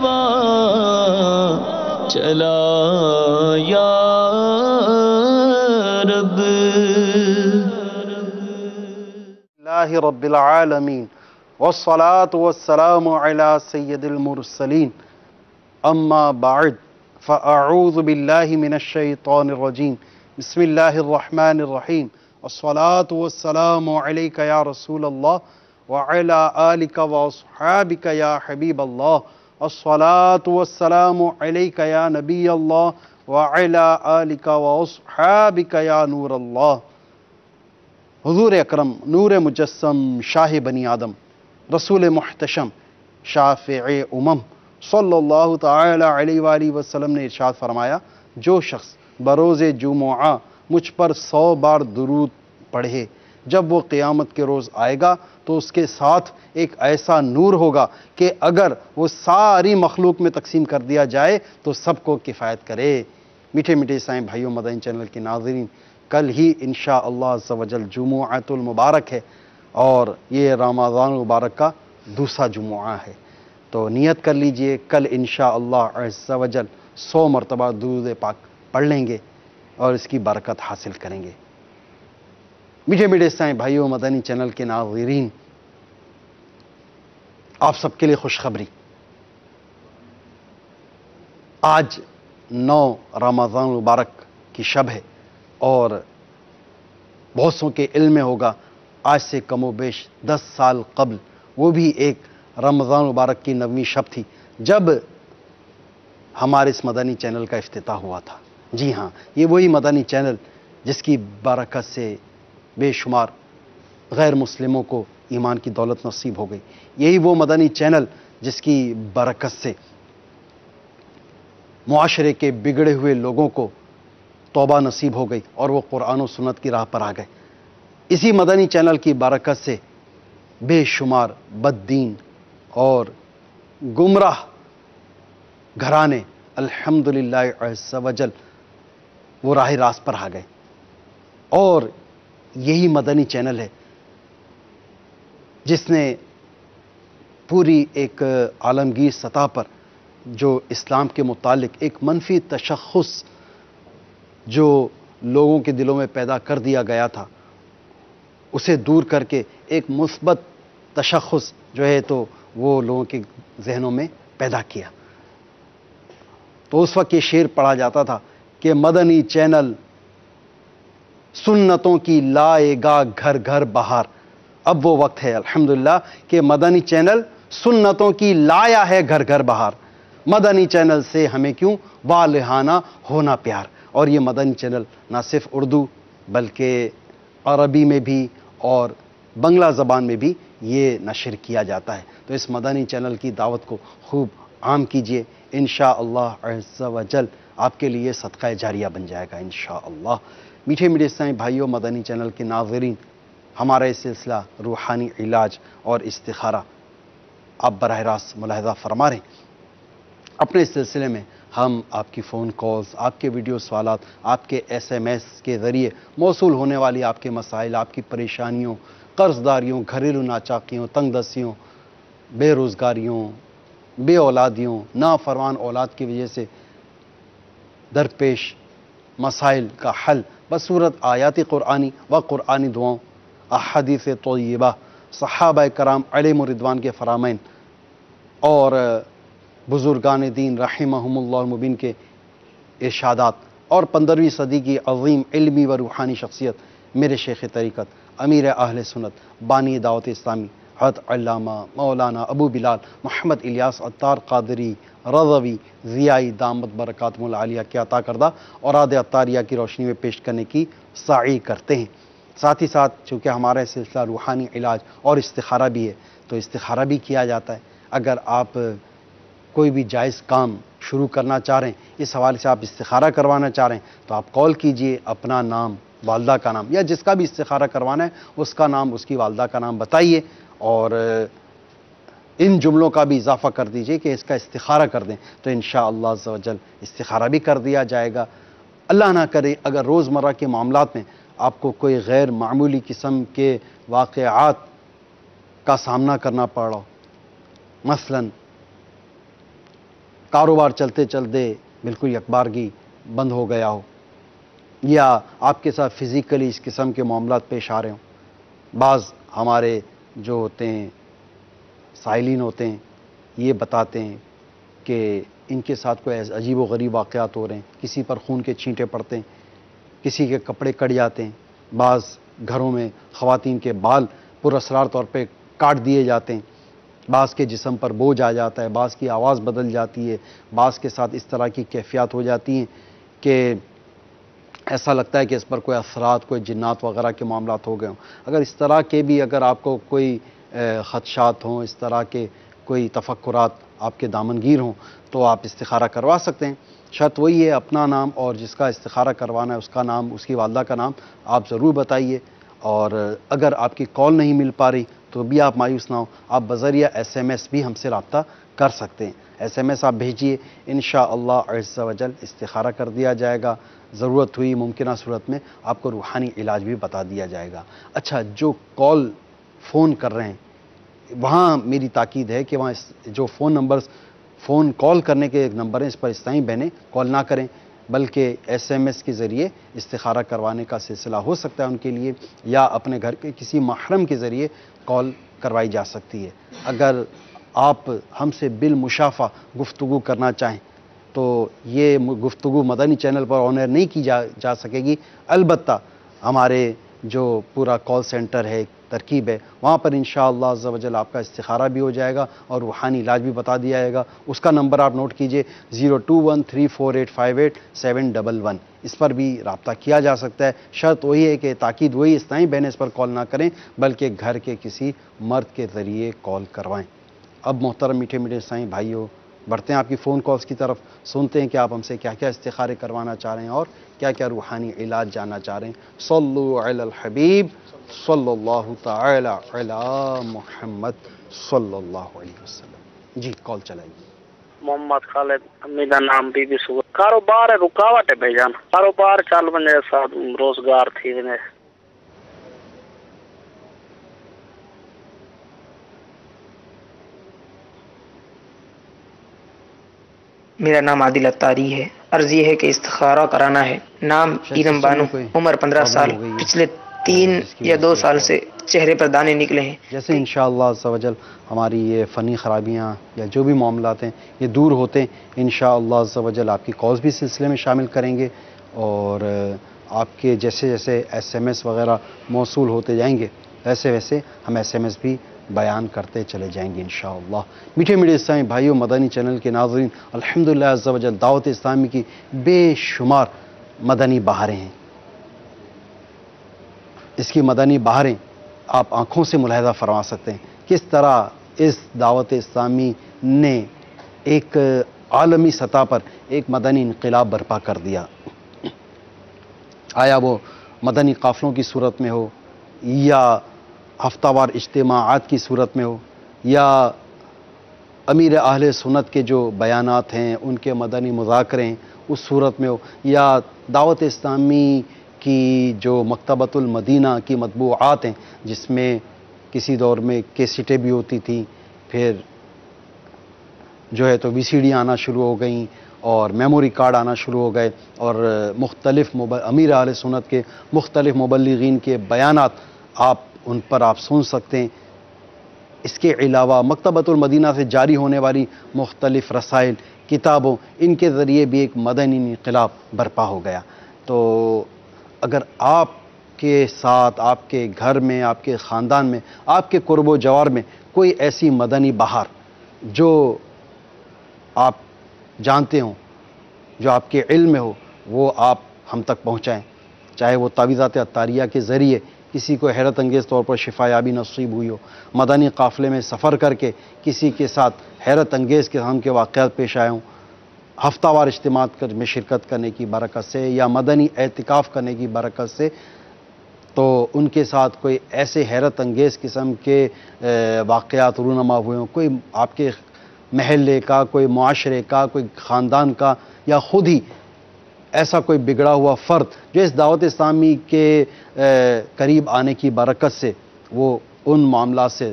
ہوا چلا یا رب. اللہ رب العالمین والصلاة والسلام علی سید المرسلین اما بعد فاعوذ باللہ من الشیطان الرجیم بسم اللہ الرحمن الرحیم والصلاة والسلام علیک یا رسول اللہ وعلی آلک واصحابک یا حبیب اللہ والصلاة والسلام علیک یا نبی اللہ وعلی آلک واصحابک یا نور اللہ. حضور اکرم نور مجسم شاہ بنی آدم رسول محتشم شافع امم صلی اللہ تعالی علیہ وآلہ وسلم نے ارشاد فرمایا، جو شخص بروز جمعہ مجھ پر 100 بار درود پڑھے جب وہ قیامت کے روز آئے گا تو اس کے ساتھ ایک ایسا نور ہوگا کہ اگر وہ ساری مخلوق میں تقسیم کر دیا جائے تو سب کو کفایت کرے. میٹھے میٹھے اسلامی بھائیوں، مدنی چینل کے ناظرین، کل ہی انشاءاللہ عز و جل جمعۃ المبارک ہے اور یہ رمضان المبارک کا دوسرا جمعہ ہے، تو نیت کر لیجئے کل انشاءاللہ عز و جل 100 مرتبہ درود پاک پڑھ لیں گے اور اس کی برکت حاصل کریں گے. میٹھے میٹھے اسلامی بھائیوں، مدنی چینل کے ناظرین، آپ سب کے لیے خوشخبری. آج 9 رمضان المبارک کی شب ہے اور بہت سو کے علم میں ہوگا آج سے کم و بیش 10 سال قبل وہ بھی ایک رمضان مبارک کی 9ویں شب تھی جب ہمارے اس مدنی چینل کا افتتاح ہوا تھا. جی ہاں، یہ وہی مدنی چینل جس کی برکت سے بے شمار غیر مسلموں کو ایمان کی دولت نصیب ہو گئی. یہی وہ مدنی چینل جس کی برکت سے معاشرے کے بگڑے ہوئے لوگوں کو توبہ نصیب ہو گئی اور وہ قرآن و سنت کی راہ پر آ گئے. اسی مدنی چینل کی برکت سے بے شمار بددین اور گمراہ گھرانے الحمدللہ عز و جل وہ راہ راست پر آ گئے. اور یہی مدنی چینل ہے جس نے پوری ایک عالمگیر سطح پر جو اسلام کے متعلق ایک منفی تشخص جو لوگوں کے دلوں میں پیدا کر دیا گیا تھا اسے دور کر کے ایک مثبت تشخص جو ہے تو وہ لوگوں کے ذہنوں میں پیدا کیا. تو اس وقت یہ شعر پڑھا جاتا تھا کہ مدنی چینل سنتوں کی لائے گا گھر گھر بہار. اب وہ وقت ہے الحمدللہ کہ مدنی چینل سنتوں کی لایا ہے گھر گھر بہار. مدنی چینل سے ہمیں کیوں والہانہ ہونا پیار. اور یہ مدنی چینل نہ صرف اردو بلکہ عربی میں بھی اور بنگلہ زبان میں بھی یہ نشر کیا جاتا ہے. تو اس مدنی چینل کی دعوت کو خوب عام کیجئے. انشاءاللہ عز و جل آپ کے لیے صدقہ جاریہ بن جائے گا انشاءاللہ. میٹھے میٹھے اسلامی بھائیوں، مدنی چینل کے ناظرین، ہمارا یہ سلسلہ روحانی علاج اور استخارہ آپ براہ راست ملاحظہ فرما رہے ہیں. اپنے اس سلسلے میں ہم آپ کی فون کالز، آپ کے ویڈیو سوالات، آپ کے SMS کے ذریعے موصول ہونے والی آپ کے مسائل، آپ کی پریشانیوں، قرض داریوں، گھریلو ناچاکیوں، تنگ دستیوں، بے روزگاریوں، بے اولادیوں، نافرمان اولاد کی وجہ سے درپیش مسائل کا حل بصورت آیات قرآنی و قرآنی دعاؤں، احادیث طیبہ، صحابہ کرام علیہم الرضوان کے فرامین اور بزرگان دین رحمہم اللہ المبین کے ارشادات اور 15ویں صدی کی عظیم علمی و روحانی شخصیت میرے شیخ طریقت امیر اہل سنت بانی دعوت اسلامی حضرت علامہ مولانا ابو بلال محمد الیاس عطار قادری رضوی ضیائی دامت برکاتہم العالیہ کے عطا کردہ اوراد عطاریہ کی روشنی میں پیش کرنے کی سعی کرتے ہیں. ساتھ ہی ساتھ چونکہ ہمارا سلسلہ روحانی علاج اور استخارہ بھی ہے تو استخارہ بھی کیا جاتا ہے. اگر آپ کوئی بھی جائز کام شروع کرنا چاہ رہے ہیں، اس حوالے سے آپ استخارہ کروانا چاہ رہے ہیں تو آپ کال کیجئے، اپنا نام، والدہ کا نام یا جس کا بھی استخارہ کروانا ہے اس کا نام، اس کی والدہ کا نام بتائیے اور ان جملوں کا بھی اضافہ کر دیجئے کہ اس کا استخارہ کر دیں تو انشاءاللہ عز و جل استخارہ بھی کر دیا جائے گا. اللہ نہ کرے اگر روزمرہ کے معاملات میں آپ کو کوئی غیر معمولی قسم کے واقعات کا سامنا کرنا پڑ رہا ہو، مثلاً کاروبار چلتے چلتے بالکل یکبارگی بند ہو گیا ہو، یا آپ کے ساتھ فزیکلی اس قسم کے معاملات پیش آ رہے ہوں۔ بعض ہمارے جو ہوتے ہیں سائلین ہوتے ہیں یہ بتاتے ہیں کہ ان کے ساتھ کوئی عجیب و غریب واقعات ہو رہے ہیں، کسی پر خون کے چھینٹے پڑتے ہیں، کسی کے کپڑے کٹ جاتے ہیں، بعض گھروں میں خواتین کے بال پراسرار طور پہ کاٹ دیے جاتے ہیں، بعض کے جسم پر بوجھ آ جاتا ہے، بعض کی آواز بدل جاتی ہے، بعض کے ساتھ اس طرح کی کیفیات ہو جاتی ہیں کہ ایسا لگتا ہے کہ اس پر کوئی اثرات، کوئی جنات وغیرہ کے معاملات ہو گئے ہوں۔ اگر اس طرح کے بھی اگر آپ کو کوئی خدشات ہوں، اس طرح کے کوئی تفکرات آپ کے دامنگیر ہوں، تو آپ استخارہ کروا سکتے ہیں۔ شرط وہی ہے اپنا نام اور جس کا استخارہ کروانا ہے اس کا نام، اس کی والدہ کا نام آپ ضرور بتائیے، اور اگر آپ کی کال نہیں مل پا رہی تو بھی آپ مایوس نہ ہوں، آپ بذریعہ SMS بھی ہم سے رابطہ کر سکتے ہیں۔ SMS آپ بھیجیے، انشاءاللہ عز و جل استخارہ کر دیا جائے گا، ضرورت ہوئی ممکنہ صورت میں آپ کو روحانی علاج بھی بتا دیا جائے گا۔ اچھا، جو کال فون کر رہے ہیں وہاں میری تاکید ہے کہ وہاں جو فون نمبرز فون کال کرنے کے نمبر ہیں اس پر اسلامی بہنیں کال نہ کریں، بلکہ SMS کے ذریعے استخارہ کروانے کا سلسلہ ہو سکتا ہے ان کے لیے، یا اپنے گھر کے کسی محرم کے ذریعے کال کروائی جا سکتی ہے۔ اگر آپ ہم سے بالمشافہ گفتگو کرنا چاہیں تو یہ گفتگو مدنی چینل پر آن ایئر نہیں کی جا سکے گی، البتہ ہمارے جو پورا کال سینٹر ہے، ترکیب ہے، وہاں پر انشاءاللہ عز و جل آپ کا استخارہ بھی ہو جائے گا اور روحانی علاج بھی بتا دیا جائے گا۔ اس کا نمبر آپ نوٹ کیجئے 0213485811، اس پر بھی رابطہ کیا جا سکتا ہے۔ شرط وہی ہے کہ تاکید وہی، اسلامی بہنیں اس پر کال نہ کریں بلکہ گھر کے کسی مرد کے ذریعے کال کروائیں۔ اب محترم میٹھے میٹھے اسلامی بھائیوں، بڑھتے ہیں آپ کی فون کالز کی طرف، سنتے ہیں کہ آپ ہم سے کیا کیا استخارے کروانا چاہ رہے ہیں اور کیا کیا روحانی علاج جاننا چاہ رہے ہیں۔ صلو علی الحبیب صلی اللہ تعالی علی محمد صلی اللہ علیہ وسلم۔ جی کال چلائیے۔ محمد خالد، امیدہ نام بی بی سور۔ کاروبار رکاوٹ ہے بھائی جان، کاروبار چل ونے ساتھ روزگار تھی ونے۔ میرا نام عادل اتاری ہے، عرض یہ ہے کہ استخارہ کرانا ہے۔ نام ایرم بانو، عمر 15 سال، پچھلے 3 یا 2 سال سے چہرے پر دانے نکلے ہیں۔ جیسے انشاءاللہ عز و جل ہماری یہ فنی خرابیاں یا جو بھی معاملات ہیں یہ دور ہوتے ہیں، انشاءاللہ عز و جل آپ کی کالز بھی سلسلے میں شامل کریں گے، اور آپ کے جیسے جیسے SMS وغیرہ موصول ہوتے جائیں گے ویسے ویسے ہم SMS بھی بیان کرتے چلے جائیں گے انشاءاللہ۔ میٹھے میٹھے اسلامی بھائیوں، مدنی چینل کے ناظرین، الحمدللہ عز و جل دعوت اسلامی کی بے شمار مدنی بہاریں ہیں۔ اس کی مدنی بہاریں آپ آنکھوں سے ملاحظہ فرما سکتے ہیں، کس طرح اس دعوت اسلامی نے ایک عالمی سطح پر ایک مدنی انقلاب برپا کر دیا۔ آیا وہ مدنی قافلوں کی صورت میں ہو، یا ہفتہ وار اجتماعات کی صورت میں ہو، یا امیر اہل سنت کے جو بیانات ہیں ان کے مدنی مذاکرے ہیں اس صورت میں ہو، یا دعوت اسلامی کی جو مکتبۃ المدینہ کی مطبوعات ہیں جس میں کسی دور میں کیسٹیں بھی ہوتی تھیں، پھر جو ہے تو VCD آنا شروع ہو گئیں اور میموری کارڈ آنا شروع ہو گئے، اور مختلف امیر اہل سنت کے مختلف مبلغین کے بیانات ان پر آپ سن سکتے ہیں۔ اس کے علاوہ مکتبۃ المدینہ سے جاری ہونے والی مختلف رسائل، کتابوں، ان کے ذریعے بھی ایک مدنی انقلاب برپا ہو گیا۔ تو اگر آپ کے ساتھ، آپ کے گھر میں، آپ کے خاندان میں، آپ کے قرب و جوار میں کوئی ایسی مدنی بہار جو آپ جانتے ہوں، جو آپ کے علم میں ہو، وہ آپ ہم تک پہنچائیں، چاہے وہ تعویذات عطاریہ کے ذریعے کسی کو حیرت انگیز طور پر شفا یابی نصیب ہوئی ہو، مدنی قافلے میں سفر کر کے کسی کے ساتھ حیرت انگیز قسم کے واقعات پیش آئے ہوں، ہفتہ وار اجتماعات میں شرکت کرنے کی برکت سے یا مدنی اعتکاف کرنے کی برکت سے، تو ان کے ساتھ کوئی ایسے حیرت انگیز قسم کے واقعات رونما ہوئے ہوں، کوئی آپ کے محلے کا، کوئی معاشرے کا، کوئی خاندان کا، یا خود ہی ایسا کوئی بگڑا ہوا فرد جو اس دعوت اسلامی کے قریب آنے کی برکت سے وہ ان معاملات سے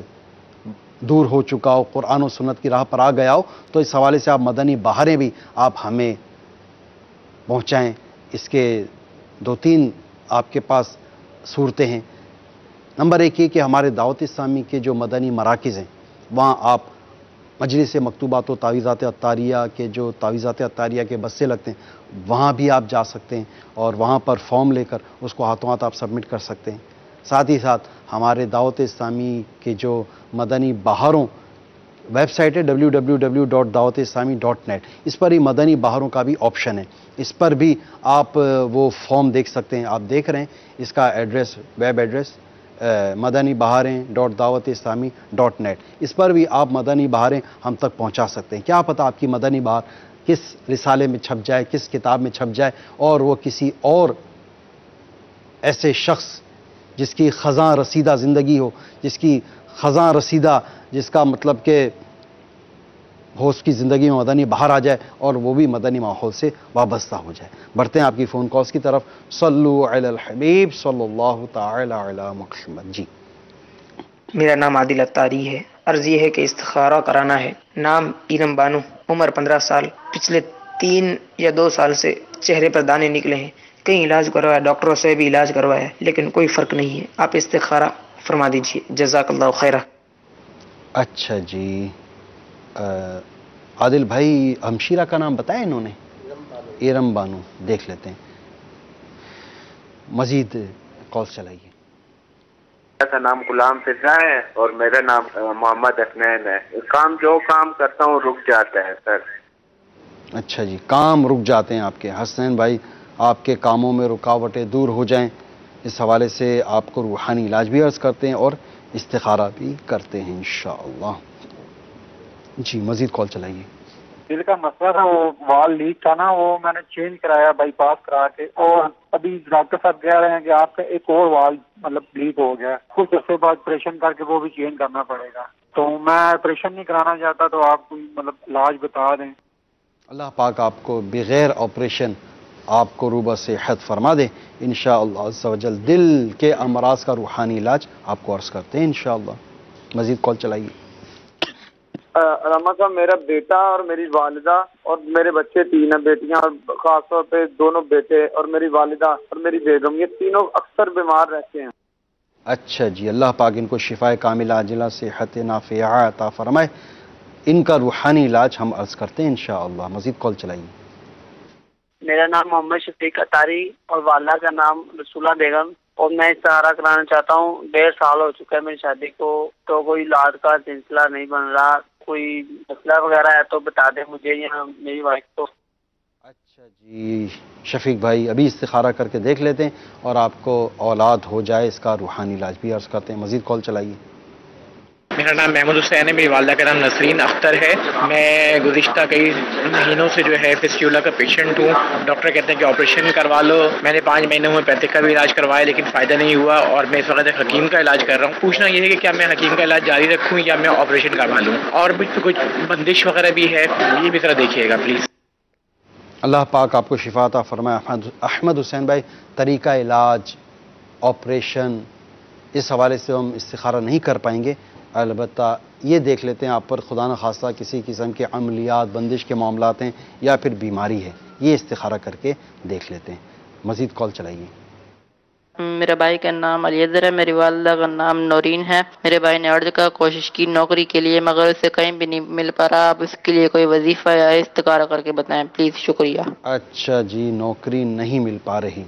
دور ہو چکا ہو، قرآن و سنت کی راہ پر آ گیا ہو، تو اس حوالے سے آپ مدنی بہاریں بھی آپ ہمیں پہنچائیں۔ اس کے 2-3 آپ کے پاس صورتیں ہیں۔ نمبر 1 یہ کہ ہمارے دعوت اسلامی کے جو مدنی مراکز ہیں وہاں آپ مجلس مکتوبات و تعویذات عطاریہ کے جو تعویذات عطاریہ کے بسے لگتے ہیں وہاں بھی آپ جا سکتے ہیں اور وہاں پر فارم لے کر اس کو ہاتھوں ہاتھ آپ سبمٹ کر سکتے ہیں۔ ساتھ ہی ساتھ ہمارے دعوت اسلامی کے جو مدنی بہاروں ویب سائٹ ہے www.dawat-islami.net، اس پر ہی مدنی بہاروں کا بھی آپشن ہے، اس پر بھی آپ وہ فارم دیکھ سکتے ہیں۔ آپ دیکھ رہے ہیں اس کا ایڈریس، ویب ایڈریس مدنی بہاریں .dawat-islami.net، اس پر بھی آپ مدنی بہاریں ہم تک پہنچا سکتے ہیں۔ کیا پتہ آپ کی مدنی بہار کس رسالے میں چھپ جائے، کس کتاب میں چھپ جائے اور وہ کسی اور ایسے شخص جس کی خزاں رسیدہ زندگی ہو، جس کی خزاں رسیدہ، جس کا مطلب کہ ہو اس کی زندگی میں مدنی بہار آ جائے اور وہ بھی مدنی ماحول سے وابستہ ہو جائے۔ بڑھتے ہیں آپ کی فون کالز کی طرف۔ صلو علی الحبیب صلی اللہ تعالی علی محمد۔ جی میرا نام عادل اتاری ہے، عرض یہ ہے کہ استخارہ کرانا ہے۔ نام ایرم بانو، عمر 15 سال، پچھلے 3 یا 2 سال سے چہرے پر دانے نکلے ہیں، کئی علاج کروایا، ڈاکٹروں سے بھی علاج کروایا لیکن کوئی فرق نہیں ہے، آپ استخارہ فرما دیجیے، جزاک اللہ خیرہ۔ اچھا جی، عادل بھائی ہمشیرہ کا نام بتایا انہوں نے؟ ایرم بانو، دیکھ لیتے ہیں، مزید کال چلائیے۔ میرا کا نام غلام فضا ہے اور میرا نام محمد حسنین ہے۔ جو کام کرتا ہوں رک جاتا ہے سر۔ اچھا جی، کام رک جاتے ہیں آپ کے۔ حسنین بھائی آپ کے کاموں میں رکاوٹیں دور ہو جائیں، اس حوالے سے آپ کو روحانی علاج بھی عرض کرتے ہیں اور استخارہ بھی کرتے ہیں انشاءاللہ۔ جی مزید کال چلائیے۔ دل کا مسئلہ تھا، وہ وال لیک تھا نا، وہ میں نے چینج کرایا بائی پاس کرا کے، اور ابھی ڈاکٹر صاحب کہہ رہے ہیں کہ آپ کا ایک اور وال مطلب لیک ہو گیا، کچھ عرصے بعد آپریشن کر کے وہ بھی چینج کرنا پڑے گا، تو میں آپریشن نہیں کرانا چاہتا، تو آپ کوئی مطلب علاج بتا دیں۔ اللہ پاک آپ کو بغیر آپریشن آپ کو روبہ صحت فرما دے انشاءاللہ عز و جل۔ دل کے امراض کا روحانی علاج آپ کو عرض کرتے ہیں انشاءاللہ۔ مزید کال چلائیے۔ رحمت صاحب، میرا بیٹا اور میری والدہ اور میرے بچے 3 ہیں، بیٹیاں اور خاص طور پہ 2 بیٹے اور میری والدہ اور میری بیگم، یہ تینوں اکثر بیمار رہتے ہیں۔ اچھا جی، اللہ پاک ان کو شفا کاملہ عاجلہ صحت نافعہ عطا فرمائے، ان کا روحانی علاج ہم عرض کرتے ہیں انشاءاللہ۔ مزید کال چلائیے۔ میرا نام محمد شفیق اتاری اور والدہ کا نام رسولہ بیگم، اور میں استخارہ کرانا چاہتا ہوں۔ 1.5 سال ہو چکا ہے میری شادی کو، تو کوئی علاج کا سلسلہ نہیں بن رہا، کوئی مسئلہ وغیرہ ہے تو بتا دیں مجھے یا میری وائف کو۔ اچھا جی شفیق بھائی، ابھی استخارہ کر کے دیکھ لیتے ہیں اور آپ کو اولاد ہو جائے اس کا روحانی علاج بھی عرض کرتے ہیں۔ مزید کال چلائیے۔ میرا نام محمود حسین ہے، میری والدہ کا نام نسرین اختر ہے۔ میں گزشتہ کئی مہینوں سے جو ہے فسٹیولا کا پیشنٹ ہوں۔ ڈاکٹر کہتے ہیں کہ آپریشن کروا لو۔ میں نے 5 مہینوں میں پیتھک کا بھی علاج کروایا لیکن فائدہ نہیں ہوا، اور میں اس وقت حکیم کا علاج کر رہا ہوں۔ پوچھنا یہ ہے کہ کیا میں حکیم کا علاج جاری رکھوں یا میں آپریشن کروا لوں، اور بھی کچھ بندش وغیرہ بھی ہے، یہ بھی ذرا دیکھیے گا پلیز۔ اللہ پاک آپ کو شفا عطا فرمائے۔ احمد حسین بھائی، طریقہ علاج، آپریشن، اس حوالے سے ہم استخارہ نہیں کر پائیں گے، البتہ یہ دیکھ لیتے ہیں آپ پر خدا نخواستہ کسی قسم کے عملیات، بندش کے معاملات ہیں یا پھر بیماری ہے، یہ استخارہ کر کے دیکھ لیتے ہیں۔ مزید کال چلائیے۔ میرے بھائی کا نام علیزر ہے، میری والدہ کا نام نورین ہے۔ میرے بھائی نے عرض کا کوشش کی نوکری کے لیے مگر اسے کہیں بھی نہیں مل پا رہا، آپ اس کے لیے کوئی وظیفہ یا استخارہ کر کے بتائیں پلیز، شکریہ۔ اچھا جی، نوکری نہیں مل پا رہی،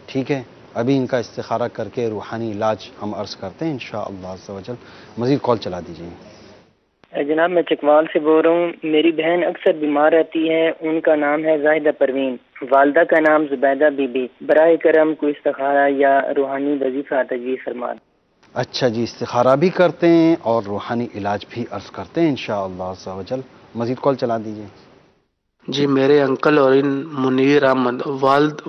ٹھیک ہے، ابھی ان کا استخارہ کر کے روحانی علاج ہم عرض کرتے ہیں انشاءاللہ عز و جل۔ مزید کال چلا دیجیے۔ جناب میں چکوال سے بول رہا ہوں، میری بہن اکثر بیمار رہتی ہے، ان کا نام ہے زاہدہ پروین، والدہ کا نام زبیدہ بی بی، براہ کرم کوئی استخارہ یا روحانی وظیفہ تجویز فرما دیں۔ اچھا جی، استخارہ بھی کرتے ہیں اور روحانی علاج بھی عرض کرتے ہیں انشاءاللہ عز و جل۔ مزید کال چلا دیجیے۔ جی میرے انکل اور ان منیر احمد،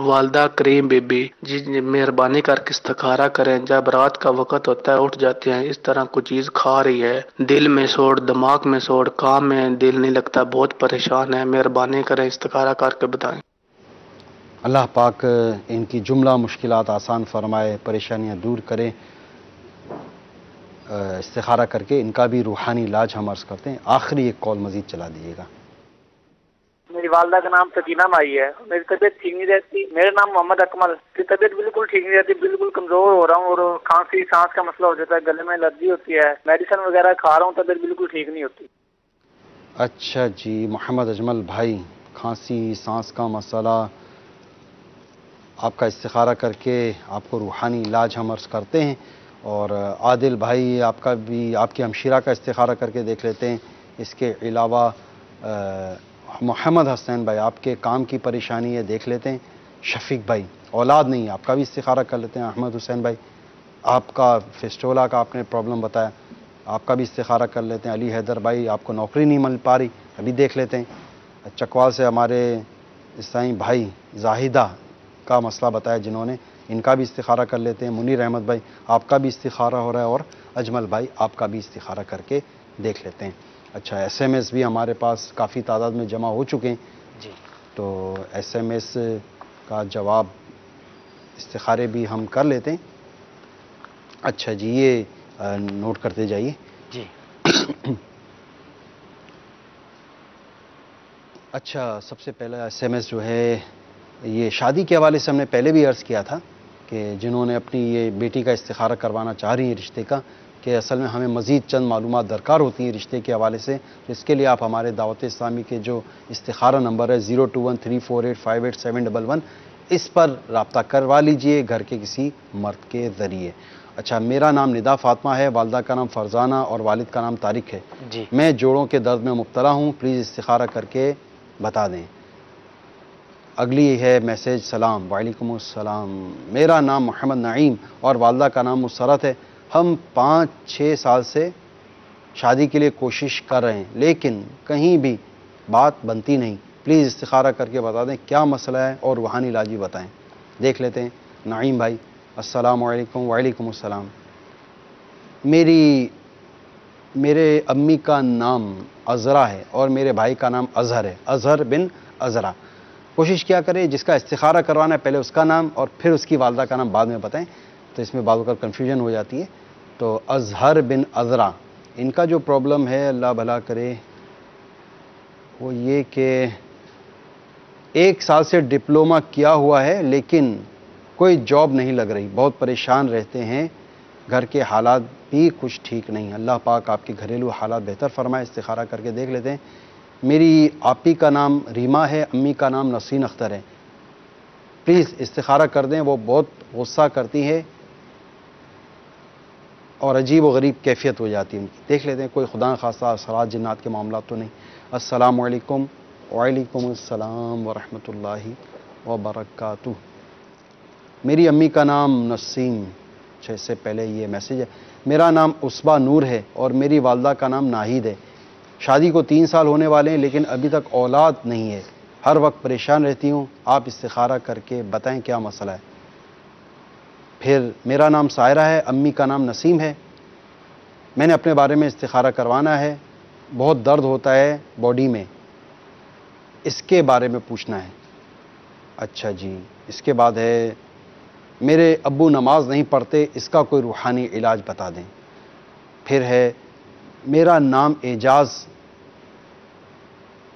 والدہ کریم بی بی، جی مہربانی کر کے استخارہ کریں، جب رات کا وقت ہوتا ہے اٹھ جاتے ہیں، اس طرح کوئی چیز کھا رہی ہے، دل میں سوڑ، دماغ میں سوڑ، کام میں دل نہیں لگتا، بہت پریشان ہے، مہربانی کریں استخارہ کر کے بتائیں۔ اللہ پاک ان کی جملہ مشکلات آسان فرمائے، پریشانیاں دور کرے۔ استخارہ کر کے ان کا بھی روحانی علاج ہم عرض کرتے ہیں. آخری ایک کال مزید چلا دیجیے گا. میری والدہ کا نام سکینہ مائی ہے. میری طبیعت ٹھیک نہیں رہتی. میرا نام محمد اکمل. کی طبیعت بالکل ٹھیک نہیں رہتی, بالکل کمزور ہو رہا ہوں اور کھانسی سانس کا مسئلہ ہو جاتا ہے, گلے میں الرجی ہوتی ہے, میڈیسن وغیرہ کھا رہا ہوں, طبیعت بالکل ٹھیک نہیں ہوتی. اچھا جی محمد اجمل بھائی, کھانسی سانس کا مسئلہ, آپ کا استخارہ کر کے آپ کو روحانی علاج ہم عرض کرتے ہیں. اور عادل بھائی آپ کا بھی, آپ کی ہمشیرہ کا استخارہ کر کے دیکھ لیتے ہیں. اس کے علاوہ محمد حسین بھائی آپ کے کام کی پریشانی ہے, دیکھ لیتے ہیں. شفیق بھائی اولاد نہیں, آپ کا بھی استخارہ کر لیتے ہیں. احمد حسین بھائی آپ کا فسٹولا کا آپ نے پرابلم بتایا, آپ کا بھی استخارہ کر لیتے ہیں. علی حیدر بھائی آپ کو نوکری نہیں مل پا رہی, ابھی دیکھ لیتے ہیں. چکوال سے ہمارے عیسائی بھائی زاہدہ کا مسئلہ بتایا جنہوں نے, ان کا بھی استخارہ کر لیتے ہیں. منیر احمد بھائی آپ کا بھی استخارہ ہو رہا ہے, اور اجمل بھائی آپ کا بھی استخارہ کر کے دیکھ لیتے ہیں. اچھا ایس ایم ایس بھی ہمارے پاس کافی تعداد میں جمع ہو چکے ہیں جی. تو ایس ایم ایس کا جواب استخارے بھی ہم کر لیتے ہیں. اچھا جی یہ نوٹ کرتے جائیے. جی. اچھا سب سے پہلا ایس ایم ایس جو ہے یہ شادی کے حوالے سے ہم نے پہلے بھی عرض کیا تھا کہ جنہوں نے اپنی یہ بیٹی کا استخارہ کروانا چاہ رہی ہیں رشتے کا, کہ اصل میں ہمیں مزید چند معلومات درکار ہوتی ہیں رشتے کے حوالے سے. تو اس کے لیے آپ ہمارے دعوت اسلامی کے جو استخارہ نمبر ہے 0213485811 اس پر رابطہ کروا لیجئے گھر کے کسی مرد کے ذریعے. اچھا میرا نام ندا فاطمہ ہے, والدہ کا نام فرزانہ اور والد کا نام طارق ہے. جی. میں جوڑوں کے درد میں مبتلا ہوں, پلیز استخارہ کر کے بتا دیں. اگلی ہے میسیج. سلام. وعلیکم السلام. میرا نام محمد نعیم اور والدہ کا نام مسرت ہے. ہم 5-6 سال سے شادی کے لیے کوشش کر رہے ہیں لیکن کہیں بھی بات بنتی نہیں. پلیز استخارہ کر کے بتا دیں کیا مسئلہ ہے اور روحانی علاج بھی بتائیں. دیکھ لیتے ہیں. نعیم بھائی السلام علیکم. وعلیکم السلام. میرے امی کا نام عذرا ہے اور میرے بھائی کا نام اظہر ہے, اظہر بن عذرا. کوشش کیا کریں جس کا استخارہ کروانا ہے پہلے اس کا نام اور پھر اس کی والدہ کا نام بعد میں بتائیں, تو اس میں بعض اوقات کنفیوژن ہو جاتی ہے. تو اظہر بن عذرا, ان کا جو پرابلم ہے اللہ بھلا کرے وہ یہ کہ 1 سال سے ڈپلومہ کیا ہوا ہے لیکن کوئی جاب نہیں لگ رہی, بہت پریشان رہتے ہیں, گھر کے حالات بھی کچھ ٹھیک نہیں. اللہ پاک آپ کے گھریلو حالات بہتر فرمائے. استخارہ کر کے دیکھ لیتے ہیں. میری آپی کا نام ریما ہے, امی کا نام نسرین اختر ہے. پلیز استخارہ کر دیں, وہ بہت غصہ کرتی ہے اور عجیب و غریب کیفیت ہو جاتی ہے. دیکھ لیتے ہیں کوئی خدا نخواستہ اثرات جنات کے معاملات تو نہیں. السلام علیکم. وعلیکم السلام ورحمۃ اللہ وبرکاتہ. میری امی کا نام نسیم, سے پہلے یہ میسیج ہے. میرا نام عصبہ نور ہے اور میری والدہ کا نام ناہید ہے. شادی کو 3 سال ہونے والے ہیں لیکن ابھی تک اولاد نہیں ہے. ہر وقت پریشان رہتی ہوں, آپ استخارہ کر کے بتائیں کیا مسئلہ ہے. پھر میرا نام سائرہ ہے, امی کا نام نسیم ہے. میں نے اپنے بارے میں استخارہ کروانا ہے, بہت درد ہوتا ہے باڈی میں, اس کے بارے میں پوچھنا ہے. اچھا جی. اس کے بعد ہے میرے ابو نماز نہیں پڑھتے, اس کا کوئی روحانی علاج بتا دیں. پھر ہے میرا نام اعجاز,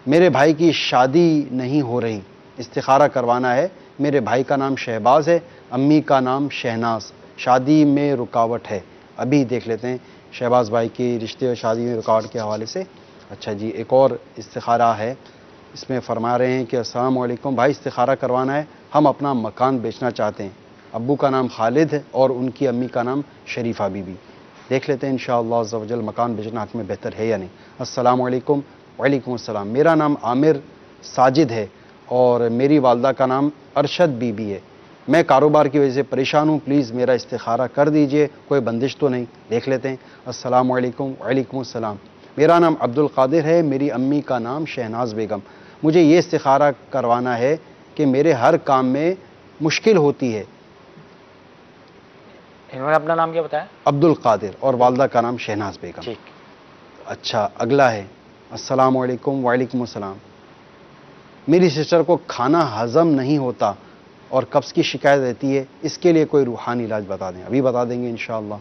میرے بھائی کی شادی نہیں ہو رہی, استخارہ کروانا ہے. میرے بھائی کا نام شہباز ہے, امی کا نام شہناز, شادی میں رکاوٹ ہے. ابھی دیکھ لیتے ہیں شہباز بھائی کی رشتے اور شادی میں رکاوٹ کے حوالے سے. اچھا جی ایک اور استخارہ ہے, اس میں فرما رہے ہیں کہ السلام علیکم بھائی, استخارہ کروانا ہے. ہم اپنا مکان بیچنا چاہتے ہیں. ابو کا نام خالد ہے اور ان کی امی کا نام شریفہ بی بی. دیکھ لیتے ہیں انشاءاللہ عز و جل مکان بیچنا حق میں بہتر ہے یا نہیں. السلام علیکم. وعلیکم السلام. میرا نام عامر ساجد ہے اور میری والدہ کا نام ارشد بی بی ہے. میں کاروبار کی وجہ سے پریشان ہوں, پلیز میرا استخارہ کر دیجئے, کوئی بندش تو نہیں. دیکھ لیتے ہیں. السلام علیکم. وعلیکم السلام. میرا نام عبد القادر ہے, میری امی کا نام شہناز بیگم. مجھے یہ استخارہ کروانا ہے کہ میرے ہر کام میں مشکل ہوتی ہے. انہوں نے اپنا نام کیا بتایا؟ عبد القادر اور والدہ کا نام شہناز بیگم. ٹھیک. اچھا اگلا ہے. السلام علیکم. وعلیکم السلام. میری سسٹر کو کھانا ہضم نہیں ہوتا اور قبض کی شکایت رہتی ہے, اس کے لیے کوئی روحانی علاج بتا دیں. ابھی بتا دیں گے انشاءاللہ.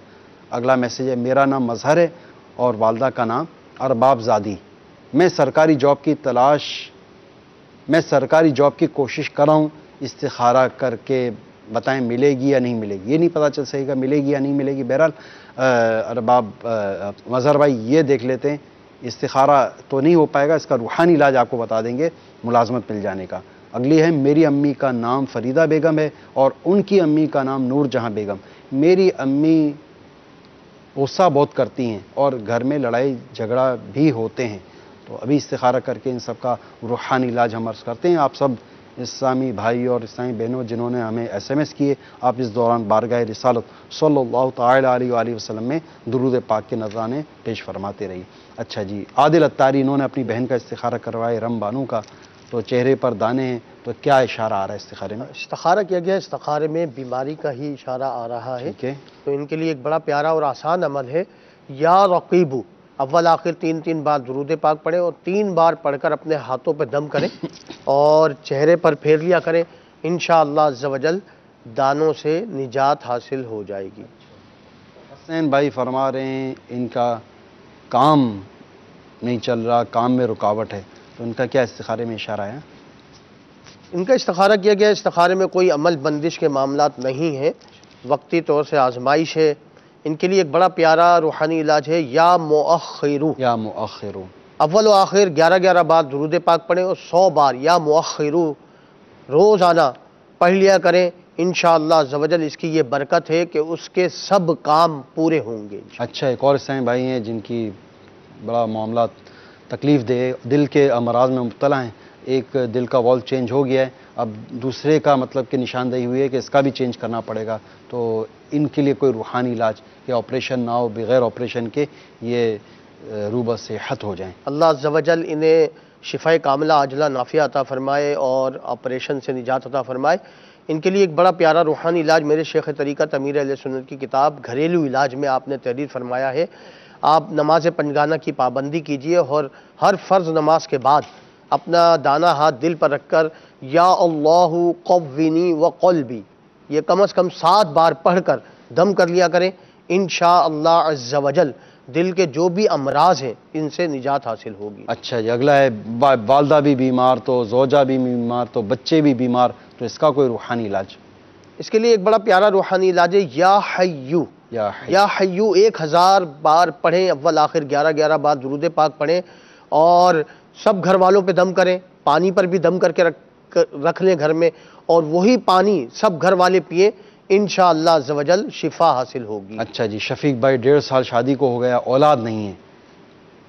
اگلا میسیج ہے، میرا نام مظہر ہے اور والدہ کا نام ارباب زادی، میں سرکاری جاب کی کوشش کر رہا ہوں، استخارہ کر کے بتائیں ملے گی یا نہیں ملے گی۔ یہ نہیں پتہ چل سکے گا ملے گی یا نہیں ملے گی۔ بہرحال ارباب مظہر بھائی یہ دیکھ لیتے ہیں، استخارہ تو نہیں ہو پائے گا، اس کا روحانی علاج آپ کو بتا دیں گے ملازمت مل جانے کا۔ اگلی ہے، میری امی کا نام فریدہ بیگم ہے اور ان کی امی کا نام نور جہاں بیگم۔ میری امی غصہ بہت کرتی ہیں اور گھر میں لڑائی جھگڑا بھی ہوتے ہیں، تو ابھی استخارہ کر کے ان سب کا روحانی علاج ہم عرض کرتے ہیں۔ آپ سب اسلامی بھائی اور اسلامی بہنوں جنہوں نے ہمیں SMS کیے، آپ اس دوران بارگاہ رسالت صلی اللہ تعالی علیہ وآلہ وسلم میں درود پاک کے نذرانے پیش فرماتے رہی۔ اچھا جی، عادل اتاری، انہوں نے اپنی بہن کا استخارہ کروایا رم بانو کا، تو چہرے پر دانے ہیں، تو کیا اشارہ آ رہا ہے استخارے میں؟ استخارہ کیا گیا، استخارے میں بیماری کا ہی اشارہ آ رہا ہے۔ ٹھیک ہے، تو ان کے لیے ایک بڑا پیارا اور آسان عمل ہے، یا رقیبو، اول آخر 3 بار درود پاک پڑھیں اور 3 بار پڑھ کر اپنے ہاتھوں پہ دم کریں اور چہرے پر پھیر لیا کریں، انشاءاللہ عز و جل دانوں سے نجات حاصل ہو جائے گی۔ حسین بھائی فرما رہے ہیں ان کا کام نہیں چل رہا، کام میں رکاوٹ ہے، تو ان کا کیا استخارے میں اشارہ ہے؟ ان کا استخارہ کیا گیا، استخارے میں کوئی عمل بندش کے معاملات نہیں ہیں، وقتی طور سے آزمائش ہے۔ ان کے لیے ایک بڑا پیارا روحانی علاج ہے، یا مؤخرو، یا مؤخرو، اول و آخر 11 بار درود پاک پڑھیں اور 100 بار یا مؤخرو روزانہ پڑھ لیا کریں، انشاءاللہ عز و جل اس کی یہ برکت ہے کہ اس کے سب کام پورے ہوں گے۔ اچھا، ایک اور اسلامی بھائی ہیں جن کی بڑا معاملات تکلیف دہ، دل کے امراض میں مبتلا ہیں، ایک دل کا وال چینج ہو گیا ہے، اب دوسرے کا مطلب کہ نشاندہی ہوئی ہے کہ اس کا بھی چینج کرنا پڑے گا، تو ان کے لیے کوئی روحانی علاج یا آپریشن نہ ہو، بغیر آپریشن کے یہ روبہ صحت ہو جائیں؟ اللہ عز و جل انہیں شفائے کاملہ عاجلہ نافعہ عطا فرمائے اور آپریشن سے نجات عطا فرمائے۔ ان کے لیے ایک بڑا پیارا روحانی علاج میرے شیخ طریقت امیر اہل سنت کی کتاب گھریلو علاج میں آپ نے تحریر فرمایا ہے۔ آپ نماز پنجگانہ کی پابندی کیجئے اور ہر فرض نماز کے بعد اپنا دانہ ہاتھ دل پر رکھ کر یا اللہ قوینی وقلبی یہ کم از کم 7 بار پڑھ کر دم کر لیا کریں، انشاءاللہ عز و جل دل کے جو بھی امراض ہیں ان سے نجات حاصل ہوگی۔ اچھا جی، اگلا ہے والدہ بھی بیمار تو زوجہ بھی بیمار تو بچے بھی بیمار، تو اس کا کوئی روحانی علاج؟ اس کے لیے ایک بڑا پیارا روحانی علاج ہے، یا حیو، یا حیو 1000 بار پڑھیں، اول آخر 11 بار درود پاک پڑھیں اور سب گھر والوں پہ دم کریں، پانی پر بھی دم کر کے رکھ لیں گھر میں، اور وہی پانی سب گھر والے پئیں، انشاءاللہ عز و جل شفا حاصل ہوگی۔ اچھا جی، شفیق بھائی 1.5 سال شادی کو ہو گیا، اولاد نہیں ہے،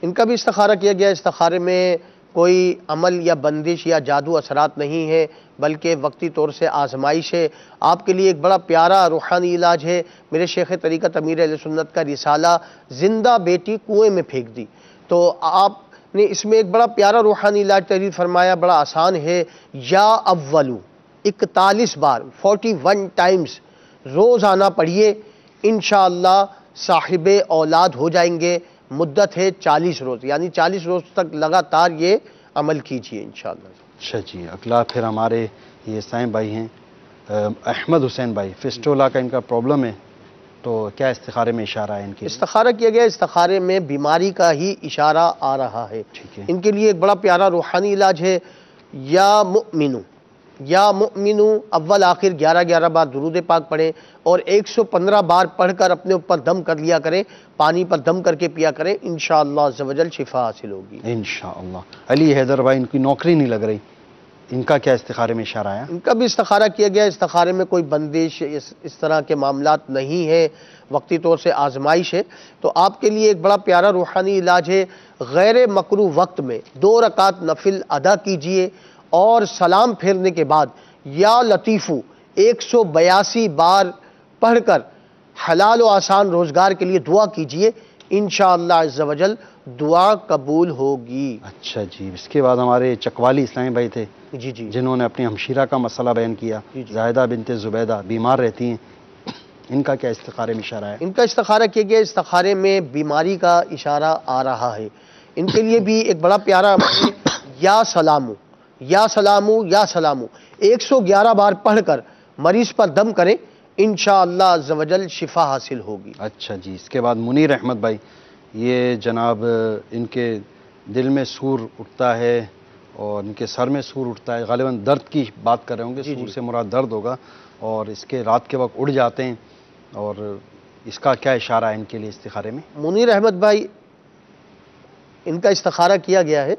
ان کا بھی استخارہ کیا گیا۔ استخارے میں کوئی عمل یا بندش یا جادو اثرات نہیں ہے، بلکہ وقتی طور سے آزمائش ہے۔ آپ کے لیے ایک بڑا پیارا روحانی علاج ہے، میرے شیخ طریقت امیر اہل سنت کا رسالہ زندہ بیٹی کنویں میں پھینک دی، تو آپ نے اس میں ایک بڑا پیارا روحانی علاج تحریر فرمایا، بڑا آسان ہے، یا اولو 41 بار 41 ٹائمز روزانہ پڑھیے، انشاءاللہ صاحب اولاد ہو جائیں گے۔ مدت ہے 40 روز، یعنی 40 روز تک لگاتار یہ عمل کیجیے انشاءاللہ۔ اچھا جی، اگلا پھر ہمارے یہ سائیں بھائی ہیں احمد حسین بھائی، فسٹولا کا ان کا پرابلم ہے، تو کیا استخارے میں اشارہ ہے ان کے؟ استخارہ کیا گیا، استخارے میں بیماری کا ہی اشارہ آ رہا ہے۔ ان کے لیے ایک بڑا پیارا روحانی علاج ہے، یا مؤمنو، یا مؤمنو اول آخر 11 بار درود پاک پڑھیں اور 115 بار پڑھ کر اپنے اوپر دم کر لیا کریں، پانی پر دم کر کے پیا کریں، انشاءاللہ عز و جل شفا حاصل ہوگی انشاءاللہ۔ علی حیدر بھائی، ان کی نوکری نہیں لگ رہی، ان کا کیا استخارے میں اشارہ ہے؟ ان کا بھی استخارہ کیا گیا، استخارے میں کوئی بندش اس طرح کے معاملات نہیں ہے، وقتی طور سے آزمائش ہے، تو آپ کے لیے ایک بڑا پیارا روحانی علاج ہے، غیر مکروہ وقت میں 2 رکعت نفل ادا کیجئے اور سلام پھیرنے کے بعد یا لطیفو 182 بار پڑھ کر حلال و آسان روزگار کے لیے دعا کیجئے، انشاءاللہ عز و جل دعا قبول ہوگی۔ اچھا جی، اس کے بعد ہمارے چکوالی اسلامی بھائی تھے جی جی، جنہوں نے اپنی ہمشیرہ کا مسئلہ بیان کیا، زاہدہ بنت زبیدہ بیمار رہتی ہیں، ان کا کیا استخارے میں اشارہ ہے؟ ان کا استخارہ کیا گیا، استخارے میں بیماری کا اشارہ آ رہا ہے، ان کے لیے بھی ایک بڑا پیارا یا سلامو، یا سلامو، یا سلامو 111 بار پڑھ کر مریض پر دم کریں، انشاءاللہ عز و جل شفا حاصل ہوگی۔ اچھا جی، اس کے بعد منیر احمد بھائی، یہ جناب ان کے دل میں سور اٹھتا ہے اور ان کے سر میں سور اٹھتا ہے، غالباً درد کی بات کر رہے ہوں گے، سور سے مراد درد ہوگا، اور اس کے رات کے وقت اڑ جاتے ہیں، اور اس کا کیا اشارہ ہے ان کے لیے استخارے میں؟ منیر احمد بھائی، ان کا استخارہ کیا گیا ہے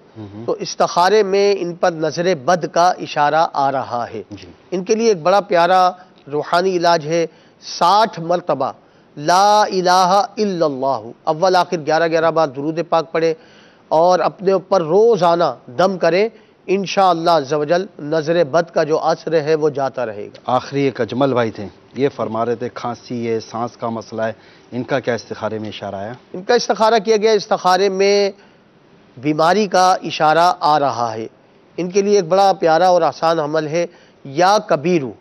تو استخارے میں ان پر نظر بد کا اشارہ آ رہا ہے۔ ان کے لیے ایک بڑا پیارا روحانی علاج ہے، 60 مرتبہ لا الہ الا اللہ، اول آخر 11 بار درود پاک پڑھے اور اپنے اوپر روزانہ دم کریں، انشاءاللہ عز و جل نظر بد کا جو اثر ہے وہ جاتا رہے گا۔ آخری ایک اجمل بھائی تھے، یہ فرما رہے تھے کھانسی ہے، سانس کا مسئلہ ہے، ان کا کیا استخارے میں اشارہ آیا؟ ان کا استخارہ کیا گیا، استخارے میں بیماری کا اشارہ آ رہا ہے۔ ان کے لیے ایک بڑا پیارا اور آسان عمل ہے، یا کبیرو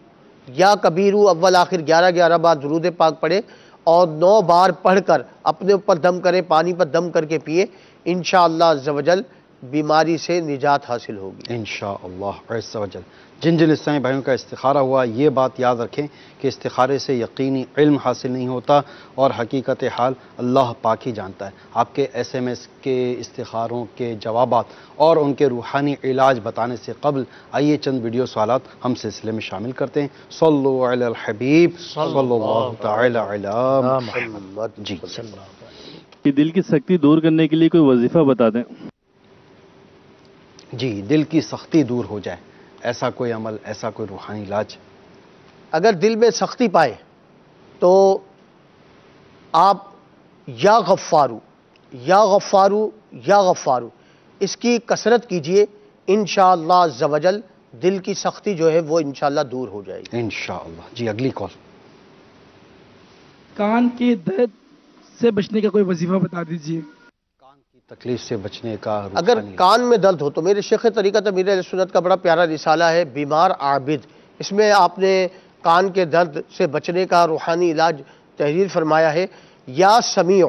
اول آخر 11 بار درود پاک پڑھے اور 9 بار پڑھ کر اپنے اوپر دم کرے، پانی پر دم کر کے پیے، انشاءاللہ عز و جل بیماری سے نجات حاصل ہوگی انشاءاللہ عز و جل۔ جن جن اسلامی بھائیوں کا استخارہ ہوا، یہ بات یاد رکھیں کہ استخارے سے یقینی علم حاصل نہیں ہوتا، اور حقیقت حال اللہ پاک ہی جانتا ہے۔ آپ کے SMS کے استخاروں کے جوابات اور ان کے روحانی علاج بتانے سے قبل آئیے چند ویڈیو سوالات ہم سلسلے میں شامل کرتے ہیں۔ صلو علی الحبیب صلی اللہ تعالی علی محمد۔ جی، کہ دل کی سختی دور کرنے کے لیے کوئی وظیفہ بتا دیں۔ جی، دل کی سختی دور ہو جائے، ایسا کوئی عمل، ایسا کوئی روحانی علاج؟ اگر دل میں سختی پائے تو آپ یا غفارو یا غفارو یا غفارو اس کی کثرت کیجئے، انشاءاللہ عز و جل دل کی سختی جو ہے وہ انشاءاللہ دور ہو جائے گی انشاءاللہ۔ جی، اگلی کال۔ کان کے درد سے بچنے کا کوئی وظیفہ بتا دیجئے۔ تکلیف سے بچنے کا اگر کان میں درد ہو تو میرے شیخ طریقت امیر اہل سنت کا بڑا پیارا رسالہ ہے بیمار عابد، اس میں آپ نے کان کے درد سے بچنے کا روحانی علاج تحریر فرمایا ہے۔ یا سمیع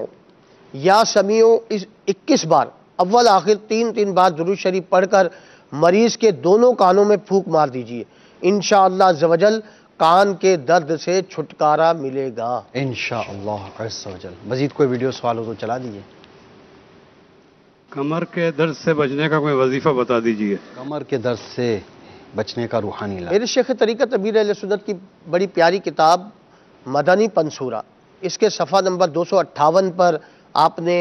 21 بار اول آخر 3 بار درود شریف پڑھ کر مریض کے دونوں کانوں میں پھونک مار دیجئے، انشاءاللہ عز و جل کان کے درد سے چھٹکارا ملے گا انشاءاللہ عز و جل۔ مزید کوئی ویڈیو سوال ہو تو چلا دیجئے۔ کمر کے درد سے بچنے کا کوئی وظیفہ بتا دیجئے۔ کمر کے درد سے بچنے کا روحانی علاج۔ میرے شیخ طریقت امیر اہل سنت کی بڑی پیاری کتاب مدنی پنصورہ، اس کے صفحہ نمبر 258 پر آپ نے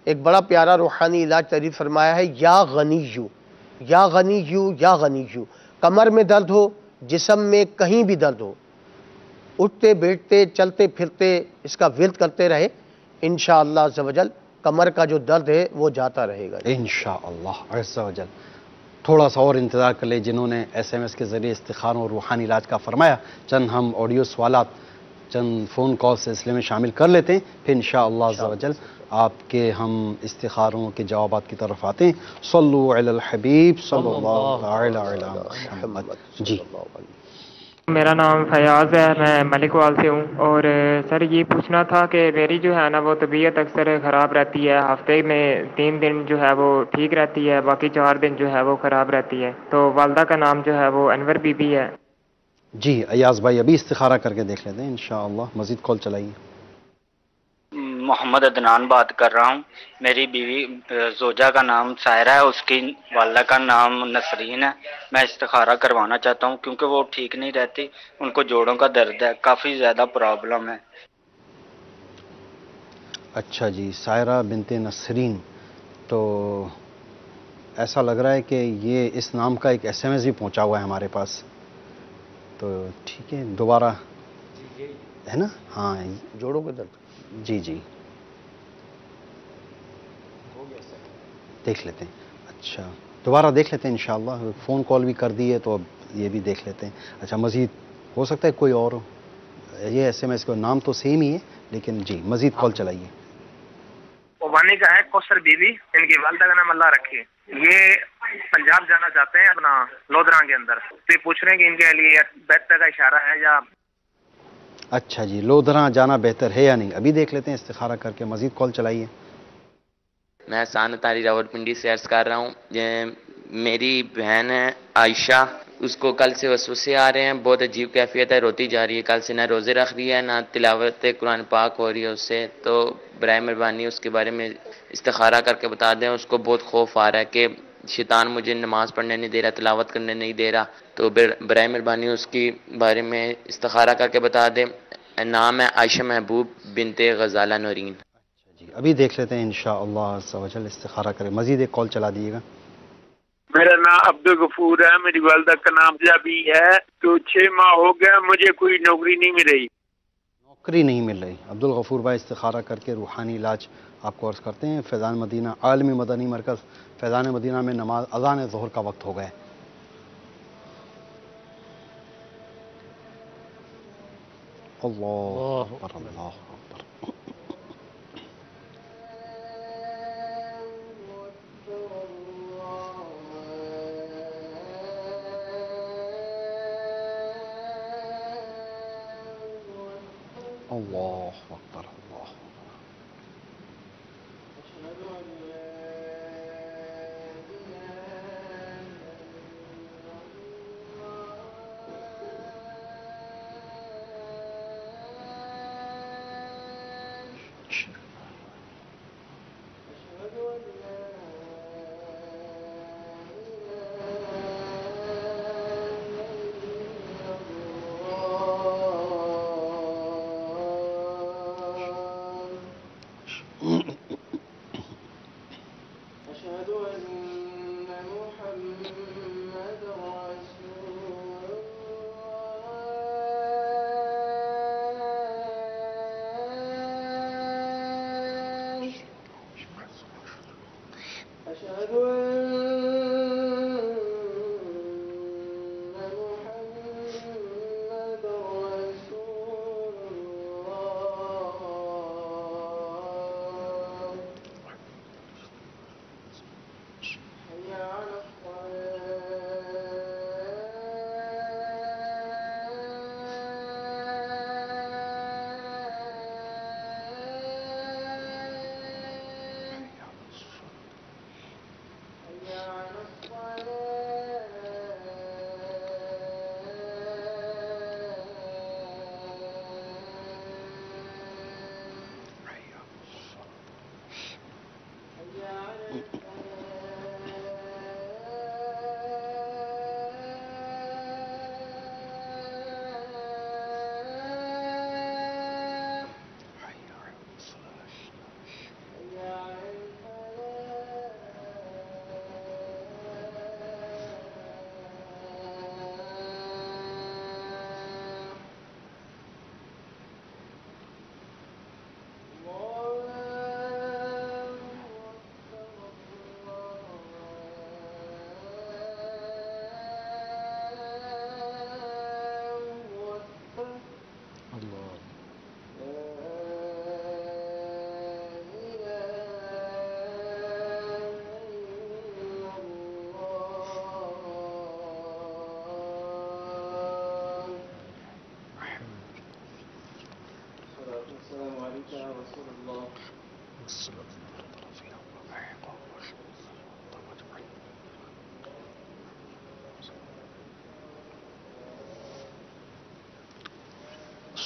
ایک بڑا پیارا روحانی علاج تحریر فرمایا ہے، یا غنیو یا غنیو یا غنیو۔ کمر میں درد ہو، جسم میں کہیں بھی درد ہو، اٹھتے بیٹھتے چلتے پھرتے اس کا ورد کرتے رہے، انشاءاللہ عز و جل کمر کا جو درد ہے وہ جاتا رہے گا انشاءاللہ عز و جل۔ تھوڑا سا اور انتظار کر لیں، جنہوں نے SMS کے ذریعے استخاروں اور روحانی علاج کا فرمایا، چند ہم آڈیو سوالات، چند فون کال سلسلے میں شامل کر لیتے ہیں، پھر انشاءاللہ عز و جل آپ کے ہم استخاروں کے جوابات کی طرف آتے ہیں۔ صلو علی الحبیب صلی اللہ تعالی علی محمد۔ جی، میرا نام فیاض ہے، میں ملک وال سے ہوں، اور سر یہ پوچھنا تھا کہ میری جو ہے نا وہ طبیعت اکثر خراب رہتی ہے، ہفتے میں 3 دن جو ہے وہ ٹھیک رہتی ہے، باقی 4 دن جو ہے وہ خراب رہتی ہے۔ تو والدہ کا نام جو ہے وہ انور بی بی ہے۔ جی ایاز بھائی، ابھی استخارہ کر کے دیکھ لیتے ہیں انشاءاللہ۔ مزید کال چلائیے۔ محمد عدنان بات کر رہا ہوں۔ میری بیوی زوجہ کا نام سائرہ ہے، اس کی والدہ کا نام نسرین ہے۔ میں استخارہ کروانا چاہتا ہوں کیونکہ وہ ٹھیک نہیں رہتی، ان کو جوڑوں کا درد ہے، کافی زیادہ پرابلم ہے۔ اچھا جی، سائرہ بنت نسرین، تو ایسا لگ رہا ہے کہ یہ اس نام کا ایک SMS بھی پہنچا ہوا ہے ہمارے پاس، تو ٹھیک ہے دوبارہ ہے نا؟ ہاں، جوڑوں کے درد، جی جی دیکھ لیتے ہیں۔ اچھا، دوبارہ دیکھ لیتے ہیں انشاءاللہ، فون کال بھی کر دی ہے تو اب یہ بھی دیکھ لیتے ہیں۔ اچھا، مزید ہو سکتا ہے کوئی اور ہو، یہ SMS کا نام تو سیم ہی ہے لیکن جی مزید کال چلائیے۔ اوبانی کا ہے کوثر بی بی، ان کی والدہ کا نام اللہ رکھے، یہ پنجاب جانا چاہتے ہیں اپنا لودھراں کے اندر، تو یہ پوچھ رہے ہیں کہ ان کے لیے بہتر کا اشارہ ہے یا؟ اچھا جی، لودھراں جانا بہتر ہے یا نہیں، ابھی دیکھ لیتے ہیں استخارہ کر کے۔ مزید کال چلائیے۔ میں سانت علی راول پنڈی سے عرض کر رہا ہوں، میری بہن ہے عائشہ، اس کو کل سے وسوسے آ رہے ہیں، بہت عجیب کیفیت ہے، روتی جا رہی ہے، کل سے نہ روزے رکھ رہی ہے نہ تلاوت قرآن پاک ہو رہی ہے اس سے، تو برائے مہربانی اس کے بارے میں استخارہ کر کے بتا دیں۔ اس کو بہت خوف آ رہا ہے کہ شیطان مجھے نماز پڑھنے نہیں دے رہا، تلاوت کرنے نہیں دے رہا، تو برائے مہربانی اس کی بارے میں استخارہ کر کے بتا دیں۔ نام ہے عائشہ محبوب بنت غزالہ نورین۔ جی ابھی دیکھ لیتے ہیں انشاءاللہ عز و جل، استخارہ کریں۔ مزید ایک کال چلا دیجیے گا۔ میرا نام عبدالغفور ہے، میری والدہ کا نام جابی ہے، تو 6 ماہ ہو گیا مجھے کوئی نوکری نہیں مل رہی۔ نوکری نہیں مل رہی۔ عبدالغفور بھائی استخارہ کر کے روحانی علاج آپ کو عرض کرتے ہیں۔ فیضان مدینہ عالمی مدنی مرکز فیضان مدینہ میں نماز اذان ظہر کا وقت ہو گیا ہے۔ اللہ اکبر، اللہ اکبر۔ اللہ اکبر، اللہ اکبر۔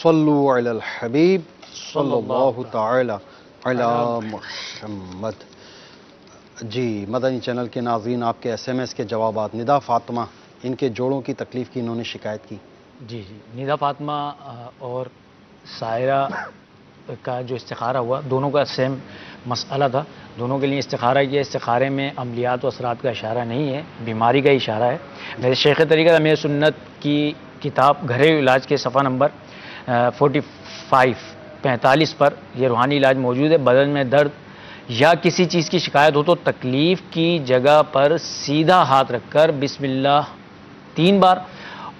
صلو علی الحبیب صلی اللہ تعالی علی محمد۔ جی مدنی چینل کے ناظرین، آپ کے ایس ایم ایس کے جوابات۔ ندا فاطمہ، ان کے جوڑوں کی تکلیف کی انہوں نے شکایت کی۔ جی ندا فاطمہ اور سائرہ کا جو استخارہ ہوا، دونوں کا سیم مسئلہ تھا، دونوں کے لیے استخارہ کیا۔ استخارے میں عملیات و اثرات کا اشارہ نہیں ہے، بیماری کا اشارہ ہے۔ میرے شیخ طریقہ امیر سنت کی کتاب گھریلو علاج کے صفحہ نمبر 45 پر یہ روحانی علاج موجود ہے۔ بدن میں درد یا کسی چیز کی شکایت ہو تو تکلیف کی جگہ پر سیدھا ہاتھ رکھ کر بسم اللہ 3 بار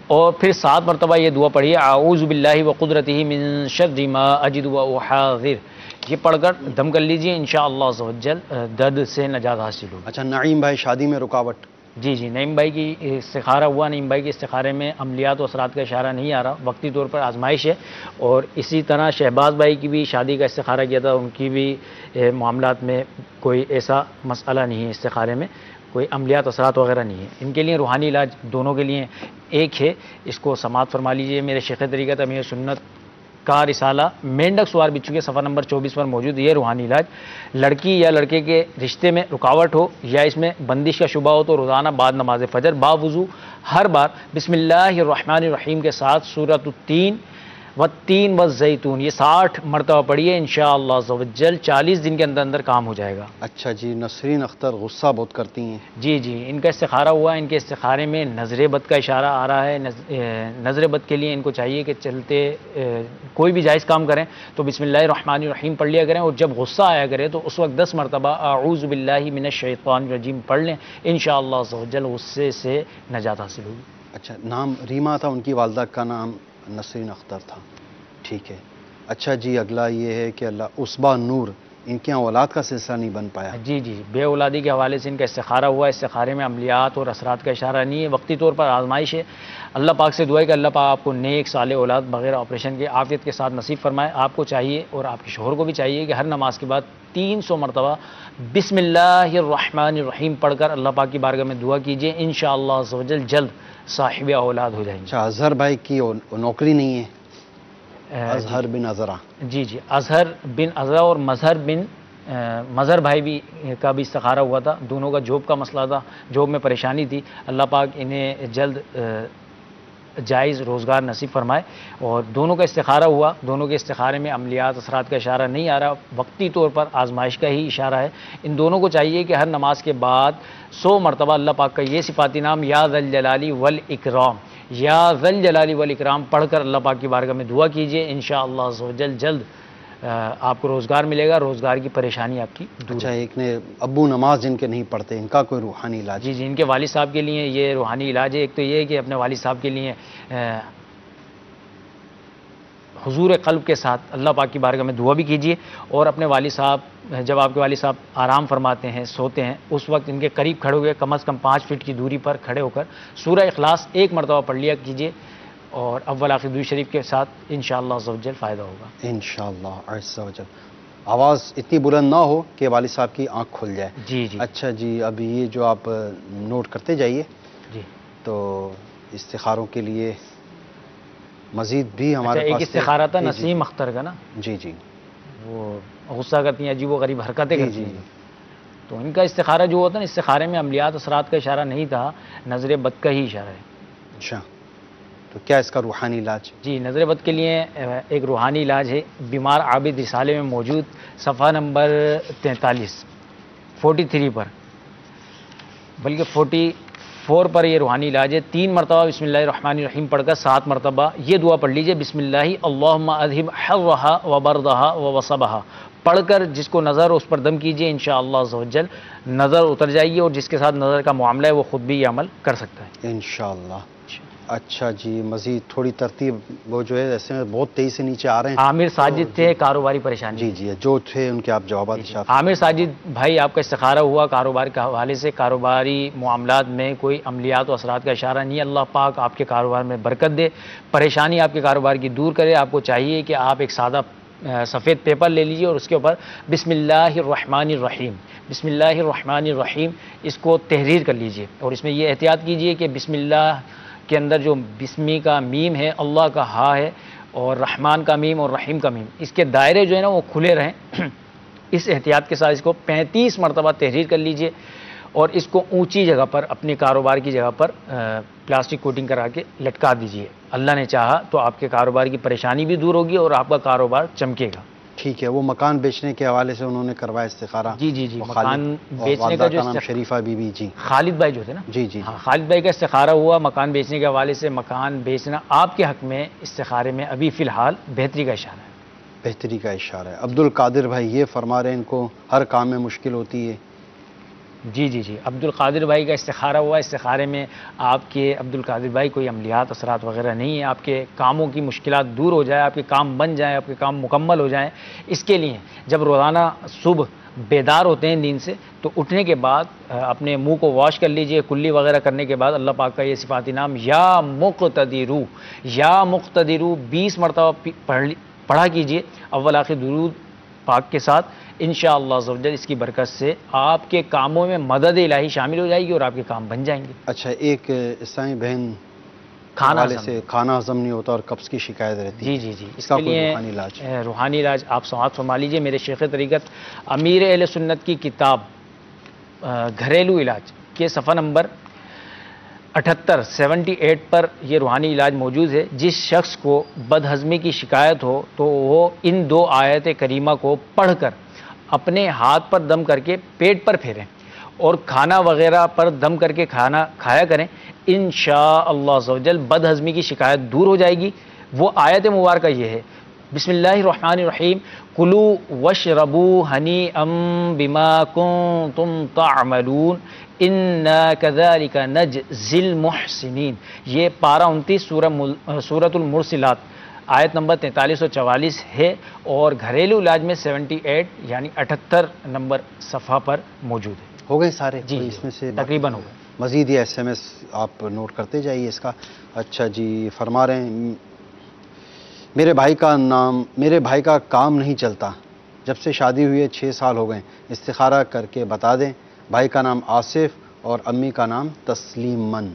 اور پھر 7 مرتبہ یہ دعا پڑھیے، اعوذ باللہ وقدرتہ من شر ما اجد واحاذر، یہ پڑھ کر دم کر لیجئے، انشاءاللہ عز و جل درد سے نجات حاصل ہوگی۔ اچھا نعیم بھائی، شادی میں رکاوٹ؟ جی نعیم بھائی کی استخارہ ہوا، نعیم بھائی کے استخارے میں عملیات و اثرات کا اشارہ نہیں آ رہا، وقتی طور پر آزمائش ہے۔ اور اسی طرح شہباز بھائی کی بھی شادی کا استخارہ کیا تھا، ان کی بھی معاملات میں کوئی ایسا مسئلہ نہیں ہے استخارے میں، کوئی عملیات اثرات وغیرہ نہیں ہے. ان کے لیے روحانی علاج دونوں کے لیے ایک ہے. اس کو سماعت فرما لیجئے. میرے شیخ طریقت امیر سنت کا رسالہ مینڈک سوار بچوں کے صفحہ نمبر 24 پر موجود. یہ روحانی علاج لڑکی یا لڑکے کے رشتے میں رکاوٹ ہو یا اس میں بندش کا شبہ ہو تو روزانہ بعد نماز فجر باوضو ہر بار بسم اللہ الرحمن الرحیم کے ساتھ سورۃ التین والتین والزیتون یہ 60 مرتبہ پڑھیے. انشاءاللہ عز و جل 40 دن کے اندر اندر کام ہو جائے گا. اچھا جی، نسرین اختر غصہ بہت کرتی ہیں. جی جی، ان کا استخارہ ہوا. ان کے استخارے میں نظر بد کا اشارہ آ رہا ہے. نظر بد کے لیے ان کو چاہیے کہ چلتے کوئی بھی جائز کام کریں تو بسم اللہ الرحمن الرحیم پڑھ لیا کریں، اور جب غصہ آیا کرے تو اس وقت 10 مرتبہ اعوذ باللہ من الشیطان الرجیم پڑھ لیں. انشاءاللہ عز و جل غصے سے نجات حاصل ہوگی. اچھا، نام ریما تھا، ان کی والدہ کا نام نسرین اختر تھا. ٹھیک ہے. اچھا جی، اگلا یہ ہے کہ اللہ عصبہ نور، ان کے اولاد کا سلسلہ نہیں بن پایا. جی جی، بے اولادی کے حوالے سے ان کا استخارہ ہوا. استخارے میں عملیات اور اثرات کا اشارہ نہیں ہے، وقتی طور پر آزمائش ہے. اللہ پاک سے دعا ہے کہ اللہ پاک آپ کو نیک صالح اولاد بغیر آپریشن کے عافیت کے ساتھ نصیب فرمائے. آپ کو چاہیے اور آپ کے شوہر کو بھی چاہیے کہ ہر نماز کے بعد 300 مرتبہ بسم اللہ الرحمن الرحیم پڑھ کر اللہ پاک کی بارگاہ میں دعا کیجیے. انشاءاللہ عز و جل جلد صاحب اولاد ہو جائیں گے. اچھا، اظہر بھائی کی نوکری نہیں ہے. اظہر بن عذرا. جی جی، اظہر بن عذرا اور مظہر بھائی بھی کا بھی استخارہ ہوا تھا. دونوں کا جاب کا مسئلہ تھا، جاب میں پریشانی تھی. اللہ پاک انہیں جلد جائز روزگار نصیب فرمائے. اور دونوں کا استخارہ ہوا. دونوں کے استخارے میں عملیات اثرات کا اشارہ نہیں آ رہا، وقتی طور پر آزمائش کا ہی اشارہ ہے. ان دونوں کو چاہیے کہ ہر نماز کے بعد 100 مرتبہ اللہ پاک کا یہ صفاتی نام یا ذل جلالی والاکرام یا ذل جلالی والاکرام پڑھ کر اللہ پاک کی بارگاہ میں دعا کیجیے. انشاءاللہ عز و جل جلد آپ کو روزگار ملے گا، روزگار کی پریشانی آپ کی دور. اچھا، ایک نے ابو نماز جن کے نہیں پڑھتے، ان کا کوئی روحانی علاج؟ جی جی، ان کے والد صاحب کے لیے یہ روحانی علاج ہے. ایک تو یہ ہے کہ اپنے والد صاحب کے لیے حضور قلب کے ساتھ اللہ پاک کی بارگاہ میں دعا بھی کیجیے. اور اپنے والد صاحب جب آپ کے والد صاحب آرام فرماتے ہیں، سوتے ہیں، اس وقت ان کے قریب کھڑے ہوئے کم از کم 5 فٹ کی دوری پر کھڑے ہو کر سورہ اخلاص 1 مرتبہ پڑھ لیا کیجیے. اور اول آخر درود شریف کے ساتھ انشاءاللہ عز و جل فائدہ ہوگا. انشاءاللہ عز و جل. آواز اتنی بلند نہ ہو کہ والد صاحب کی آنکھ کھل جائے. جی جی. اچھا جی، اب یہ جو آپ نوٹ کرتے جائیے. جی. تو استخاروں کے لیے مزید بھی ہمارے پاس ایک استخارہ تھا نسیم اختر کا نا. جی جی، وہ غصہ کرتی ہیں، عجیب و غریب حرکتیں کرتی ہیں. تو ان کا استخارہ جو ہوتا ہے نا، استخارے میں عملیات اثرات کا اشارہ نہیں تھا، نظر بد کا ہی اشارہ ہے. اچھا، تو کیا اس کا روحانی علاج؟ جی، نظر بد کے لیے ایک روحانی علاج ہے. بیمار عابد رسالے میں موجود صفحہ نمبر 43 پر، بلکہ 44 پر یہ روحانی علاج ہے. 3 مرتبہ بسم اللہ الرحمن الرحیم پڑھ کر 7 مرتبہ یہ دعا پڑھ لیجئے. بسم اللہ اللہم اذہب حرہا وبردہا ووصبہا پڑھ کر جس کو نظر اس پر دم کیجئے. انشاءاللہ عز و جل نظر اتر جائیے، اور جس کے ساتھ نظر کا معاملہ ہے وہ خود بھی یہ عمل کر سکتا ہے انشاءاللہ. اچھا جی، مزید تھوڑی ترتیب وہ جو ہے ایسے میں بہت تیزی سے نیچے آ رہے ہیں. عامر ساجد تھے، کاروباری پریشانی. جی جی، جو تھے ان کے آپ جوابات. عامر ساجد بھائی، آپ کا استخارہ ہوا کاروبار کے حوالے سے. کاروباری معاملات میں کوئی عملیات و اثرات کا اشارہ نہیں. اللہ پاک آپ کے کاروبار میں برکت دے، پریشانی آپ کے کاروبار کی دور کرے. آپ کو چاہیے کہ آپ ایک سادہ سفید پیپر لے لیجیے اور اس کے اوپر بسم اللہ الرحمن الرحیم بسم اللہ الرحمن الرحیم اس کو تحریر کر لیجیے. اور اس میں یہ احتیاط کیجیے کہ بسم اللہ کے اندر جو بسمی کا میم ہے، اللہ کا ہا ہے، اور رحمان کا میم اور رحیم کا میم، اس کے دائرے جو ہے نا وہ کھلے رہیں. اس احتیاط کے ساتھ اس کو 35 مرتبہ تحریر کر لیجئے، اور اس کو اونچی جگہ پر اپنے کاروبار کی جگہ پر پلاسٹک کوٹنگ کرا کے لٹکا دیجئے. اللہ نے چاہا تو آپ کے کاروبار کی پریشانی بھی دور ہوگی اور آپ کا کاروبار چمکے گا. ٹھیک ہے. وہ مکان بیچنے کے حوالے سے انہوں نے کروایا استخارہ. جی جی جی، مکان بیچنے کا جو نام شریفہ بی بی. جی، خالد بھائی جو تھے نا. جی جی، ہاں، خالد بھائی کا استخارہ ہوا مکان بیچنے کے حوالے سے. مکان بیچنا آپ کے حق میں استخارے میں ابھی فی الحال بہتری کا اشارہ ہے. بہتری کا اشارہ ہے. عبد القادر بھائی یہ فرما رہے ہیں ان کو ہر کام میں مشکل ہوتی ہے. جی جی جی، عبد القادر بھائی کا استخارہ ہوا. استخارے میں آپ کے عبد القادر بھائی کوئی عملیات اثرات وغیرہ نہیں ہے. آپ کے کاموں کی مشکلات دور ہو جائے، آپ کے کام بن جائیں، آپ کے کام مکمل ہو جائیں. اس کے لیے جب روزانہ صبح بیدار ہوتے ہیں نیند سے تو اٹھنے کے بعد اپنے منہ کو واش کر لیجئے. کلی وغیرہ کرنے کے بعد اللہ پاک کا یہ صفاتی نام یا مقتدرو 20 مرتبہ پڑھا کیجئے. اول آخر درود پاک کے ساتھ انشاءاللہ عز و جل اس کی برکت سے آپ کے کاموں میں مدد الہی شامل ہو جائے گی اور آپ کے کام بن جائیں گے۔ اچھا، ایک عیسائی بہن کھانا سے کھانا ہضم نہیں ہوتا اور قبض کی شکایت رہتی ہے، جی اس کا کے کوئی لیے روحانی علاج آپ سماعت فرما لیجئے۔ میرے شیخ طریقت امیر اہل سنت کی کتاب گھریلو علاج کے صفحہ نمبر 78 پر یہ روحانی علاج موجود ہے۔ جس شخص کو بد ہضمی کی شکایت ہو تو وہ ان 2 آیت کریمہ کو پڑھ کر اپنے ہاتھ پر دم کر کے پیٹ پر پھیریں اور کھانا وغیرہ پر دم کر کے کھانا کھایا کریں، انشاءاللہ عز و جل بد ہضمی کی شکایت دور ہو جائے گی۔ وہ آیت مبارکہ یہ ہے، بسم اللہ الرحمن الرحیم، کلوا واشربوا ہنیئا بما کنتم تعملون انا کذالک نجزی المحسنین۔ یہ پارہ 29 سورۃ المرسلات آیت نمبر 43 اور 44 ہے، اور گھریلو علاج میں 78 یعنی 78 نمبر صفحہ پر موجود ہے۔ ہو گئے سارے؟ جی اس میں سے تقریباً ہو گئے۔ مزید یہ SMS آپ نوٹ کرتے جائیے اس کا۔ اچھا جی، فرما رہے ہیں میرے بھائی کا کام نہیں چلتا، جب سے شادی ہوئی ہے 6 سال ہو گئے، استخارہ کر کے بتا دیں۔ بھائی کا نام آصف اور امی کا نام تسلیمن۔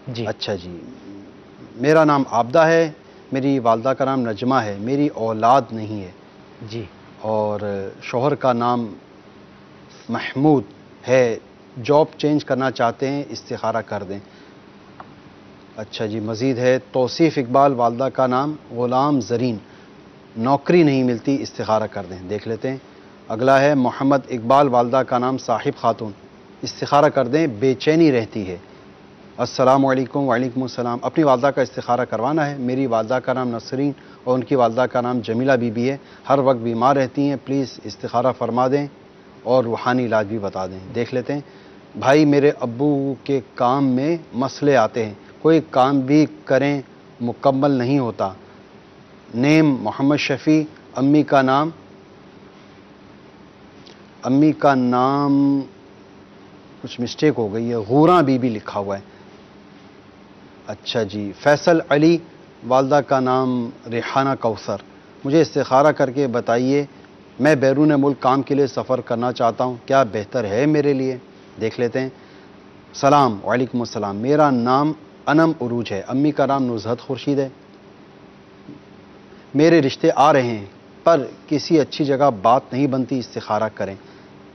جی اچھا جی، میرا نام عابدہ ہے، میری والدہ کا نام نجمہ ہے، میری اولاد نہیں ہے جی، اور شوہر کا نام محمود ہے، جاب چینج کرنا چاہتے ہیں، استخارہ کر دیں۔ اچھا جی، مزید ہے توصیف اقبال، والدہ کا نام غلام زرین، نوکری نہیں ملتی، استخارہ کر دیں، دیکھ لیتے ہیں۔ اگلا ہے محمد اقبال، والدہ کا نام صاحب خاتون، استخارہ کر دیں، بے چینی رہتی ہے۔ السلام علیکم۔ وعلیکم السلام۔ اپنی والدہ کا استخارہ کروانا ہے، میری والدہ کا نام نسرین اور ان کی والدہ کا نام جمیلہ بی بی ہے، ہر وقت بیمار رہتی ہیں، پلیز استخارہ فرما دیں اور روحانی علاج بھی بتا دیں، دیکھ لیتے ہیں۔ بھائی میرے ابو کے کام میں مسئلے آتے ہیں، کوئی کام بھی کریں مکمل نہیں ہوتا۔ نیم محمد شفیع، امی کا نام کچھ مسٹیک ہو گئی ہے، غوراں بی بی لکھا ہوا ہے۔ اچھا جی، فیصل علی، والدہ کا نام ریحانہ کوثر، مجھے استخارہ کر کے بتائیے، میں بیرون ملک کام کے لیے سفر کرنا چاہتا ہوں، کیا بہتر ہے میرے لیے؟ دیکھ لیتے ہیں۔ سلام، وعلیکم السلام، میرا نام انم عروج ہے، امی کا نام نزہت خورشید ہے، میرے رشتے آ رہے ہیں پر کسی اچھی جگہ بات نہیں بنتی، استخارہ کریں،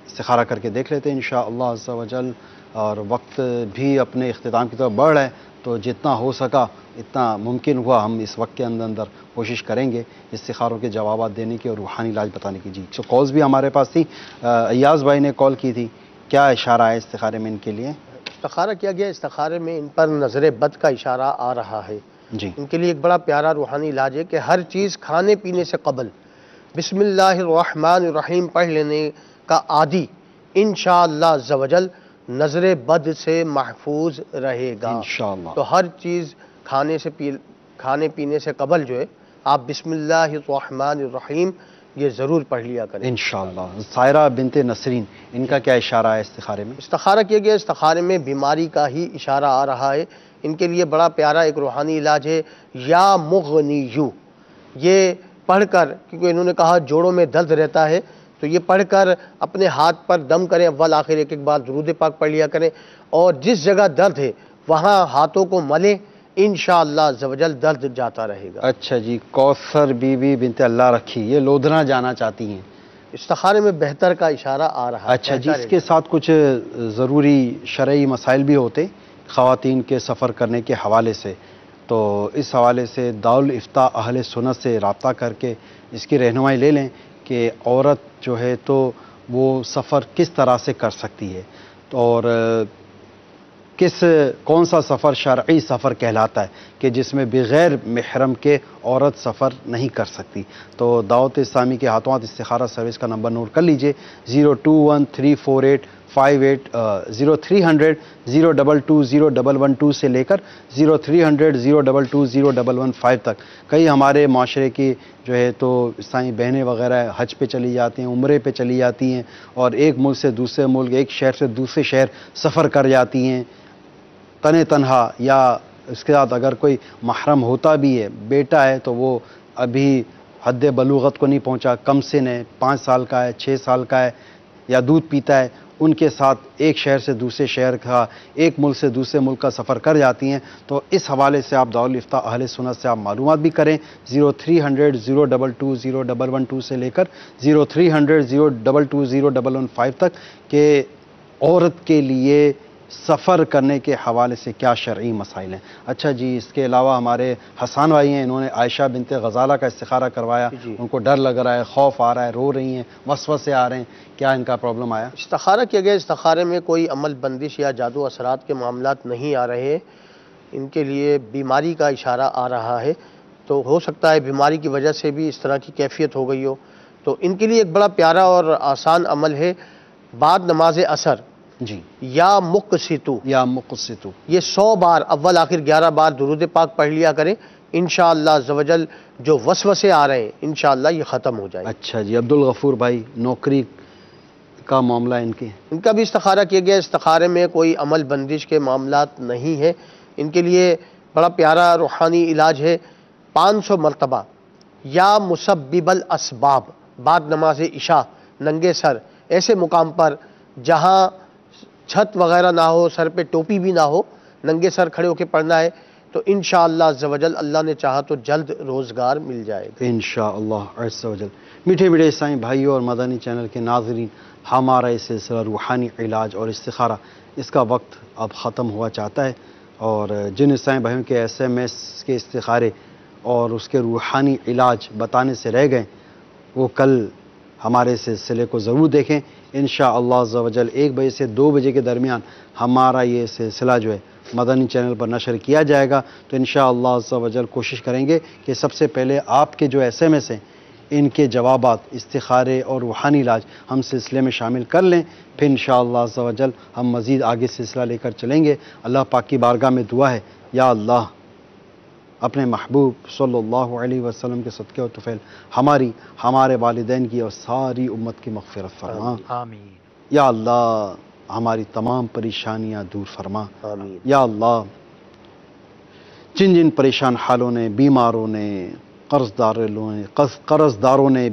استخارہ کر کے دیکھ لیتے ہیں انشاءاللہ عز و جل۔ اور وقت بھی اپنے اختتام کی طرف بڑھ رہا ہے، تو جتنا ہو سکا اتنا ممکن ہوا ہم اس وقت کے اندر کوشش کریں گے استخاروں کے جوابات دینے کی اور روحانی علاج بتانے کی۔ جی، تو کالز بھی ہمارے پاس تھی۔ ایاز بھائی نے کال کی تھی، کیا اشارہ ہے استخارے میں ان کے لیے؟ استخارہ کیا گیا، استخارے میں ان پر نظر بد کا اشارہ آ رہا ہے۔ جی، ان کے لیے ایک بڑا پیارا روحانی علاج ہے کہ ہر چیز کھانے پینے سے قبل بسم اللہ الرحمن الرحیم پڑھ لینے کا عادی انشاءاللہ عز و جل نظر بد سے محفوظ رہے گا انشاءاللہ۔ تو ہر چیز کھانے پینے سے قبل جو ہے آپ بسم اللہ الرحمن الرحیم یہ ضرور پڑھ لیا کریں انشاءاللہ۔ سائرہ بنت نسرین، ان کا کیا اشارہ ہے استخارے میں؟ استخارہ کیا گیا، استخارے میں بیماری کا ہی اشارہ آ رہا ہے۔ ان کے لیے بڑا پیارا ایک روحانی علاج ہے، یا مغنیو، یہ پڑھ کر، کیونکہ انہوں نے کہا جوڑوں میں درد رہتا ہے، تو یہ پڑھ کر اپنے ہاتھ پر دم کریں، اول آخر ایک بار درود پاک پڑھ لیا کریں، اور جس جگہ درد ہے وہاں ہاتھوں کو ملیں، انشاءاللہ عز و جل درد جاتا رہے گا۔ اچھا جی، کوثر بی بی بنت اللہ رکھی، یہ لودھنا جانا چاہتی ہیں، استخارے میں بہتر کا اشارہ آ رہا ہے۔ اچھا جی، اس کے ساتھ کچھ ضروری شرعی مسائل بھی ہوتے خواتین کے سفر کرنے کے حوالے سے، تو اس حوالے سے دارالافتاء اہل سنت سے رابطہ کر کے اس کی رہنمائی لے لیں کہ عورت جو ہے تو وہ سفر کس طرح سے کر سکتی ہے، اور کون سا سفر شرعی سفر کہلاتا ہے کہ جس میں بغیر محرم کے عورت سفر نہیں کر سکتی۔ تو دعوت اسلامی کے ہاتھوں ہاتھ استخارہ سروس کا نمبر نوٹ کر لیجئے، 021348580 سے لے کر 0300020115 تک۔ کئی ہمارے معاشرے کی جو ہے تو اسلامی بہنیں وغیرہ حج پہ چلی جاتی ہیں، عمرے پہ چلی جاتی ہیں، اور ایک ملک سے دوسرے ملک، ایک شہر سے دوسرے شہر سفر کر جاتی ہیں تنہا، یا اس کے ساتھ اگر کوئی محرم ہوتا بھی ہے، بیٹا ہے، تو وہ ابھی حد بلوغت کو نہیں پہنچا، کم سن ہے، 5 سال کا ہے، 6 سال کا ہے یا دودھ پیتا ہے، ان کے ساتھ ایک شہر سے دوسرے شہر کا، ایک ملک سے دوسرے ملک کا سفر کر جاتی ہیں، تو اس حوالے سے آپ دارالفتاء اہل سنت سے آپ معلومات بھی کریں۔ 0300 022 0112 سے لے کر 0300 022 0115 تک کہ عورت کے لیے سفر کرنے کے حوالے سے کیا شرعی مسائل ہیں۔ اچھا جی، اس کے علاوہ ہمارے حسان بھائی ہیں، انہوں نے عائشہ بنت غزالہ کا استخارہ کروایا، ان کو ڈر لگ رہا ہے، خوف آ رہا ہے، رو رہی ہیں، وسوسے آ رہے ہیں، کیا ان کا پرابلم آیا؟ استخارہ کیا گیا، استخارے میں کوئی عمل بندش یا جادو اثرات کے معاملات نہیں آ رہے، ان کے لیے بیماری کا اشارہ آ رہا ہے، تو ہو سکتا ہے بیماری کی وجہ سے بھی اس طرح کی کیفیت ہو گئی ہو۔ تو ان کے لیے ایک بڑا پیارا اور آسان عمل ہے، بعد نماز عصر جی یا مقسطو، یہ 100 بار اول آخر 11 بار درود پاک پڑھ لیا کریں، انشاءاللہ عزوجل جو وسوسے آ رہے ہیں انشاءاللہ یہ ختم ہو جائے۔ اچھا جی، عبدالغفور بھائی، نوکری کا معاملہ ان کا بھی استخارہ کیا گیا، استخارے میں کوئی عمل بندش کے معاملات نہیں ہے، ان کے لیے بڑا پیارا روحانی علاج ہے، 500 مرتبہ یا مسبب الاسباب بعد نماز عشاء ننگے سر ایسے مقام پر جہاں چھت وغیرہ نہ ہو، سر پہ ٹوپی بھی نہ ہو، ننگے سر کھڑے ہو کے پڑھنا ہے، تو انشاءاللہ عزوجل اللہ نے چاہا تو جلد روزگار مل جائے گا انشاءاللہ عزوجل۔ میٹھے میٹھے عیسائی بھائیوں اور مدنی چینل کے ناظرین، ہمارا یہ سلسلہ روحانی علاج اور استخارہ، اس کا وقت اب ختم ہوا چاہتا ہے، اور جن عیسائی بھائیوں کے SMS کے استخارے اور اس کے روحانی علاج بتانے سے رہ گئے، وہ کل ہمارے سلسلے کو ضرور دیکھیں۔ انشاءاللہ عزوجل 1 بجے سے 2 بجے کے درمیان ہمارا یہ سلسلہ جو ہے مدنی چینل پر نشر کیا جائے گا، تو انشاءاللہ عزوجل کوشش کریں گے کہ سب سے پہلے آپ کے جو SMS ہیں ان کے جوابات، استخارے اور روحانی علاج ہم سلسلے میں شامل کر لیں، پھر انشاءاللہ عزوجل ہم مزید آگے سلسلہ لے کر چلیں گے۔ اللہ پاک کی بارگاہ میں دعا ہے، یا اللہ اپنے محبوب صلی اللہ علیہ وسلم کے صدقے و طفیل ہماری، ہمارے والدین کی اور ساری امت کی مغفرت فرما، آمین۔ یا اللہ ہماری تمام پریشانیاں دور فرما، یا اللہ جن جن پریشان حالوں نے، بیماروں نے، قرض داروں نے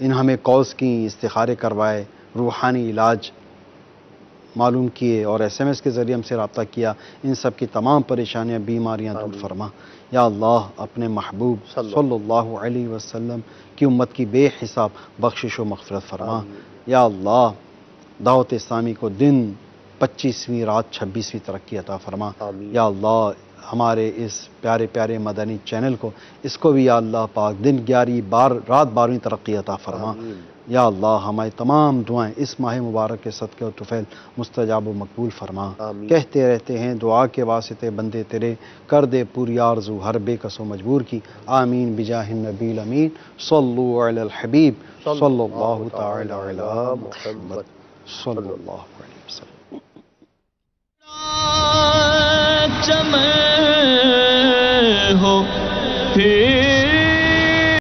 ان ہمیں کالز کی، استخارے کروائے، روحانی علاج معلوم کیے اور SMS کے ذریعے ہم سے رابطہ کیا، ان سب کی تمام پریشانیاں، بیماریاں دور فرما، یا اللہ اپنے محبوب صلی اللہ علیہ وسلم کی امت کی بے حساب بخشش و مغفرت فرما، یا اللہ دعوت اسلامی کو دن 25ویں رات 26ویں ترقی عطا فرما، یا اللہ ہمارے اس پیارے پیارے مدنی چینل کو، اس کو بھی یا اللہ پاک دن 11 رات 12ویں ترقی عطا فرما، یا اللہ ہماری تمام دعائیں اس ماہ مبارک کے صدقے و طفیل مستجاب و مقبول فرما۔ کہتے رہتے ہیں دعا کے واسطے بندے تیرے، کر دے پوری آرزو ہر بے کس و مجبور کی، آمین بجاہ النبی الامین، صلو علی الحبیب صلی اللہ تعالی علی محمد صلی اللہ علیہ وسلم۔ ہو پھر